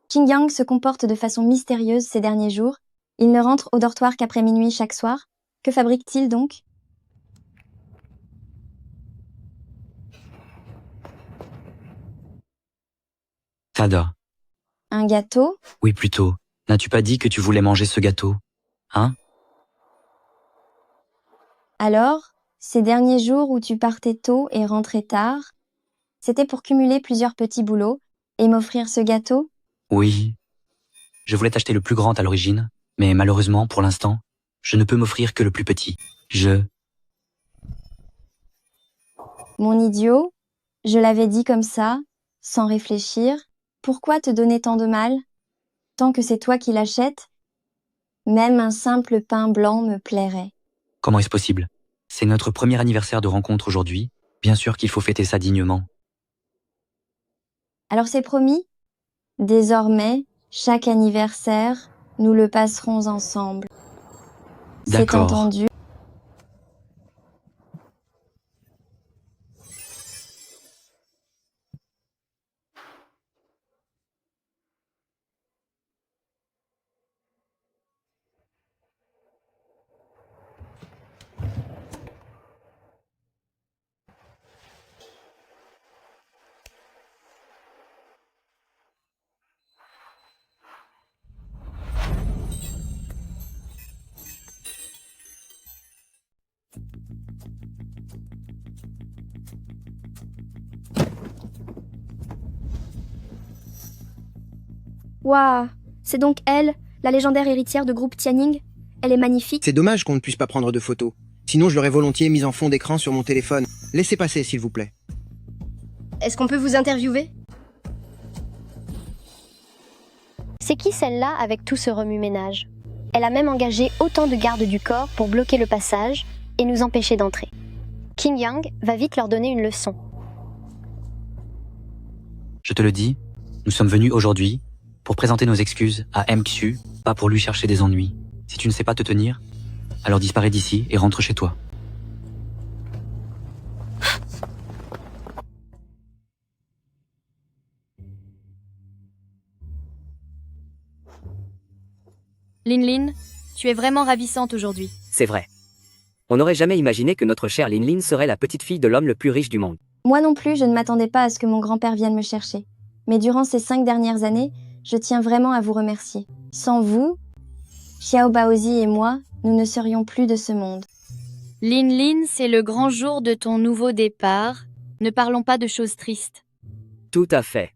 Qingyang se comporte de façon mystérieuse ces derniers jours. Il ne rentre au dortoir qu'après minuit chaque soir. Que fabrique-t-il donc? Tada. Un gâteau? Oui, plutôt. N'as-tu pas dit que tu voulais manger ce gâteau? Hein? Alors, ces derniers jours où tu partais tôt et rentrais tard, c'était pour cumuler plusieurs petits boulots et m'offrir ce gâteau? Oui. Je voulais t'acheter le plus grand à l'origine, mais malheureusement, pour l'instant, je ne peux m'offrir que le plus petit. Mon idiot, je l'avais dit comme ça, sans réfléchir. Pourquoi te donner tant de mal? Tant que c'est toi qui l'achètes, même un simple pain blanc me plairait. Comment est-ce possible? C'est notre premier anniversaire de rencontre aujourd'hui. Bien sûr qu'il faut fêter ça dignement. Alors c'est promis? Désormais, chaque anniversaire, nous le passerons ensemble. C'est D'accord. entendu. Waouh, c'est donc elle, la légendaire héritière de groupe Tianning? Elle est magnifique. C'est dommage qu'on ne puisse pas prendre de photos. Sinon, je l'aurais volontiers mise en fond d'écran sur mon téléphone. Laissez passer, s'il vous plaît. Est-ce qu'on peut vous interviewer? C'est qui celle-là avec tout ce remue-ménage? Elle a même engagé autant de gardes du corps pour bloquer le passage et nous empêcher d'entrer. Qingyang va vite leur donner une leçon. Je te le dis, nous sommes venus aujourd'hui pour présenter nos excuses à M. Xu, pas pour lui chercher des ennuis. Si tu ne sais pas te tenir, alors disparais d'ici et rentre chez toi. Lin Lin, tu es vraiment ravissante aujourd'hui. C'est vrai. On n'aurait jamais imaginé que notre chère Lin Lin serait la petite fille de l'homme le plus riche du monde. Moi non plus, je ne m'attendais pas à ce que mon grand-père vienne me chercher. Mais durant ces 5 dernières années, je tiens vraiment à vous remercier. Sans vous, Xiao Baozi et moi, nous ne serions plus de ce monde. Lin Lin, c'est le grand jour de ton nouveau départ. Ne parlons pas de choses tristes. Tout à fait.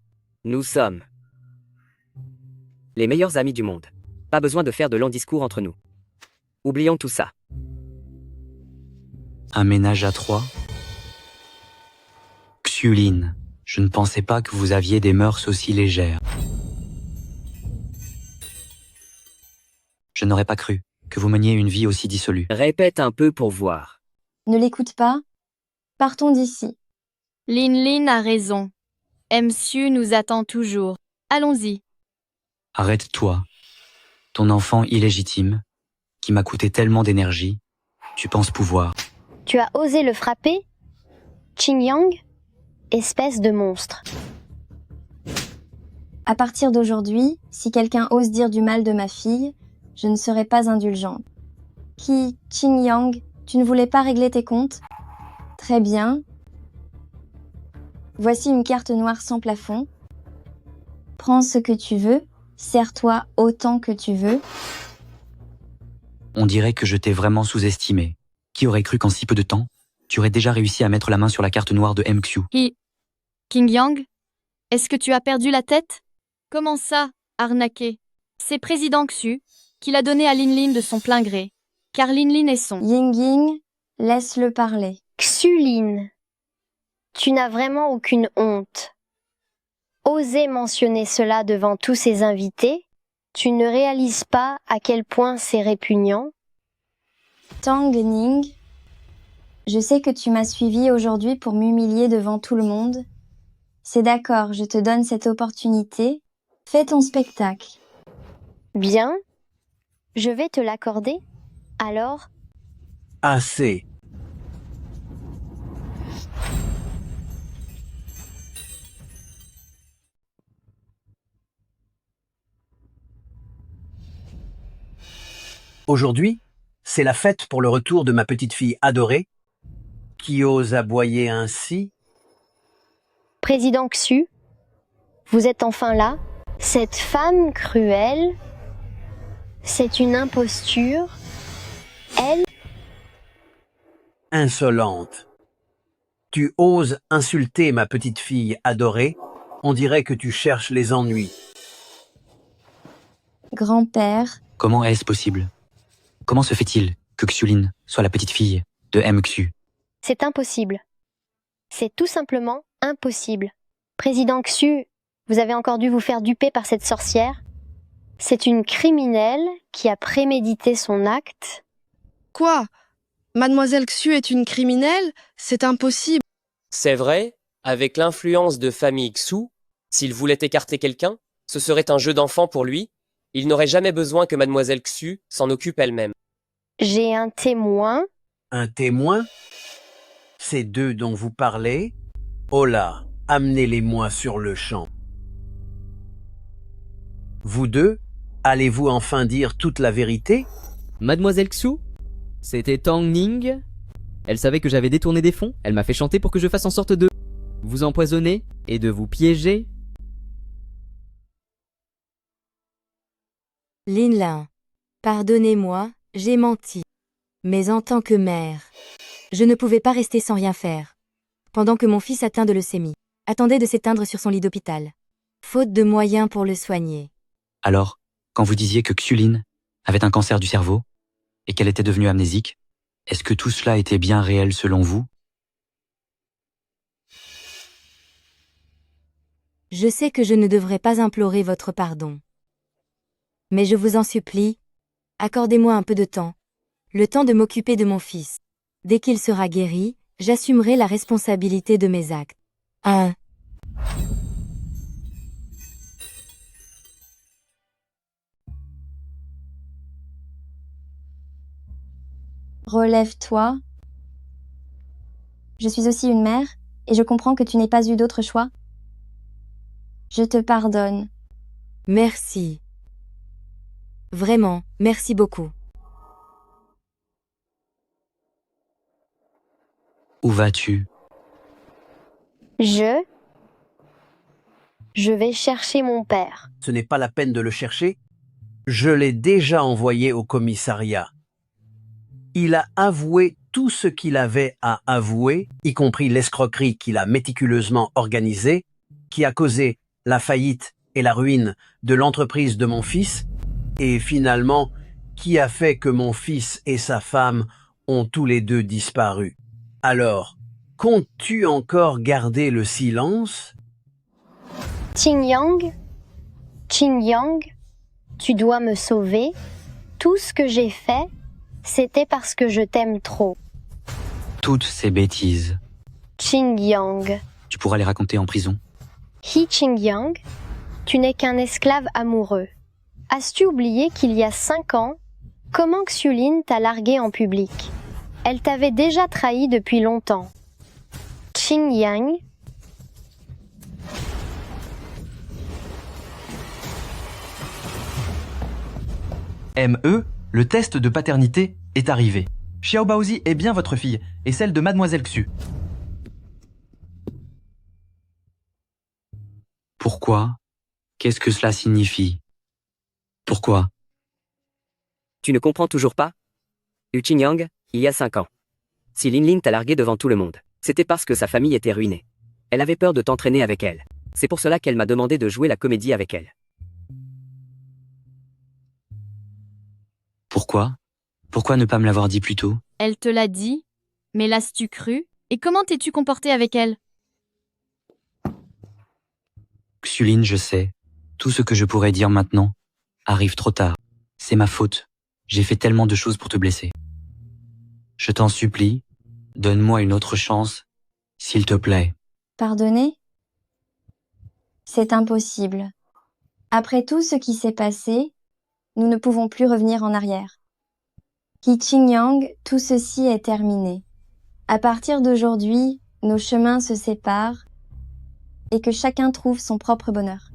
Nous sommes les meilleurs amis du monde. Pas besoin de faire de longs discours entre nous. Oublions tout ça. Un ménage à trois? Xulin, Je ne pensais pas que vous aviez des mœurs aussi légères. Je n'aurais pas cru que vous meniez une vie aussi dissolue. Répète un peu pour voir. Ne l'écoute pas. Partons d'ici. Lin Lin a raison. Msu nous attend toujours. Allons-y. Arrête-toi. Ton enfant illégitime, qui m'a coûté tellement d'énergie, tu penses pouvoir. Tu as osé le frapper? Qingyang? Espèce de monstre. À partir d'aujourd'hui, si quelqu'un ose dire du mal de ma fille, je ne serai pas indulgente. Qingyang, tu ne voulais pas régler tes comptes? Très bien. Voici une carte noire sans plafond. Prends ce que tu veux, serre-toi autant que tu veux. On dirait que je t'ai vraiment sous-estimé. Qui aurait cru qu'en si peu de temps, tu aurais déjà réussi à mettre la main sur la carte noire de MQ? Qingyang, est-ce que tu as perdu la tête? Comment ça, arnaqué? C'est président Xu qui l'a donné à Lin Lin de son plein gré, car Lin Lin est son. Yingying, laisse-le parler. Xulin, tu n'as vraiment aucune honte. Oser mentionner cela devant tous ces invités, tu ne réalises pas à quel point c'est répugnant. Tang Ning, je sais que tu m'as suivi aujourd'hui pour m'humilier devant tout le monde. C'est d'accord, je te donne cette opportunité. Fais ton spectacle. Bien, je vais te l'accorder. Alors, Assez. Aujourd'hui, c'est la fête pour le retour de ma petite fille adorée, qui ose aboyer ainsi. président Xu, vous êtes enfin là. Cette femme cruelle, c'est une imposture. Elle, Insolente. Tu oses insulter ma petite fille adorée, on dirait que tu cherches les ennuis. Grand-père, Comment est-ce possible? Comment se fait-il que Xulin soit la petite fille de MQ? c'est impossible. C'est tout simplement impossible. Président Xu, vous avez encore dû vous faire duper par cette sorcière. C'est une criminelle qui a prémédité son acte. Quoi? Mademoiselle Xu est une criminelle? C'est impossible. C'est vrai, avec l'influence de famille Xu, s'il voulait écarter quelqu'un, ce serait un jeu d'enfant pour lui. Il n'aurait jamais besoin que mademoiselle Xu s'en occupe elle-même. J'ai un témoin. Un témoin? Ces deux dont vous parlez? Oh là, amenez-les-moi sur le champ. Vous deux, allez-vous enfin dire toute la vérité? Mademoiselle Xu? C'était Tang Ning? Elle savait que j'avais détourné des fonds, elle m'a fait chanter pour que je fasse en sorte de vous empoisonner et de vous piéger. Lin Lin, pardonnez-moi, j'ai menti. Mais en tant que mère, je ne pouvais pas rester sans rien faire. Pendant que mon fils atteint de leucémie, attendait de s'éteindre sur son lit d'hôpital. Faute de moyens pour le soigner. Alors, quand vous disiez que Xulin avait un cancer du cerveau et qu'elle était devenue amnésique, est-ce que tout cela était bien réel selon vous? Je sais que je ne devrais pas implorer votre pardon. Mais je vous en supplie, accordez-moi un peu de temps, le temps de m'occuper de mon fils. Dès qu'il sera guéri, j'assumerai la responsabilité de mes actes. 1. relève-toi. Je suis aussi une mère, et je comprends que tu n'aies pas eu d'autre choix. Je te pardonne. Merci. Vraiment, merci beaucoup. Où vas-tu? Je vais chercher mon père. Ce n'est pas la peine de le chercher. Je l'ai déjà envoyé au commissariat. Il a avoué tout ce qu'il avait à avouer, y compris l'escroquerie qu'il a méticuleusement organisée, qui a causé la faillite et la ruine de l'entreprise de mon fils, et finalement, qui a fait que mon fils et sa femme ont tous les deux disparu. Alors, Comptes-tu encore garder le silence? Qingyang, tu dois me sauver. Tout ce que j'ai fait, c'était parce que je t'aime trop. Toutes ces bêtises, Qingyang. tu pourras les raconter en prison. He Qingyang, tu n'es qu'un esclave amoureux. As-tu oublié qu'il y a 5 ans, comment Xulin t'a largué en public? Elle t'avait déjà trahi depuis longtemps. Qingyang. ME, le test de paternité est arrivé. Xiao Baozi est bien votre fille, et celle de Mademoiselle Xu. Pourquoi? Qu'est-ce que cela signifie? Pourquoi? Tu ne comprends toujours pas? Yu Qingyang, il y a 5 ans. Si Lin Lin t'a largué devant tout le monde, c'était parce que sa famille était ruinée. Elle avait peur de t'entraîner avec elle. C'est pour cela qu'elle m'a demandé de jouer la comédie avec elle. Pourquoi? Pourquoi ne pas me l'avoir dit plus tôt? Elle te l'a dit, mais l'as-tu cru? Et comment t'es-tu comporté avec elle? Xulin, je sais. Tout ce que je pourrais dire maintenant arrive trop tard. C'est ma faute. J'ai fait tellement de choses pour te blesser. Je t'en supplie, donne-moi une autre chance, s'il te plaît. Pardonner? C'est impossible. Après tout ce qui s'est passé, nous ne pouvons plus revenir en arrière. Qi Qingyang, tout ceci est terminé. À partir d'aujourd'hui, nos chemins se séparent et que chacun trouve son propre bonheur.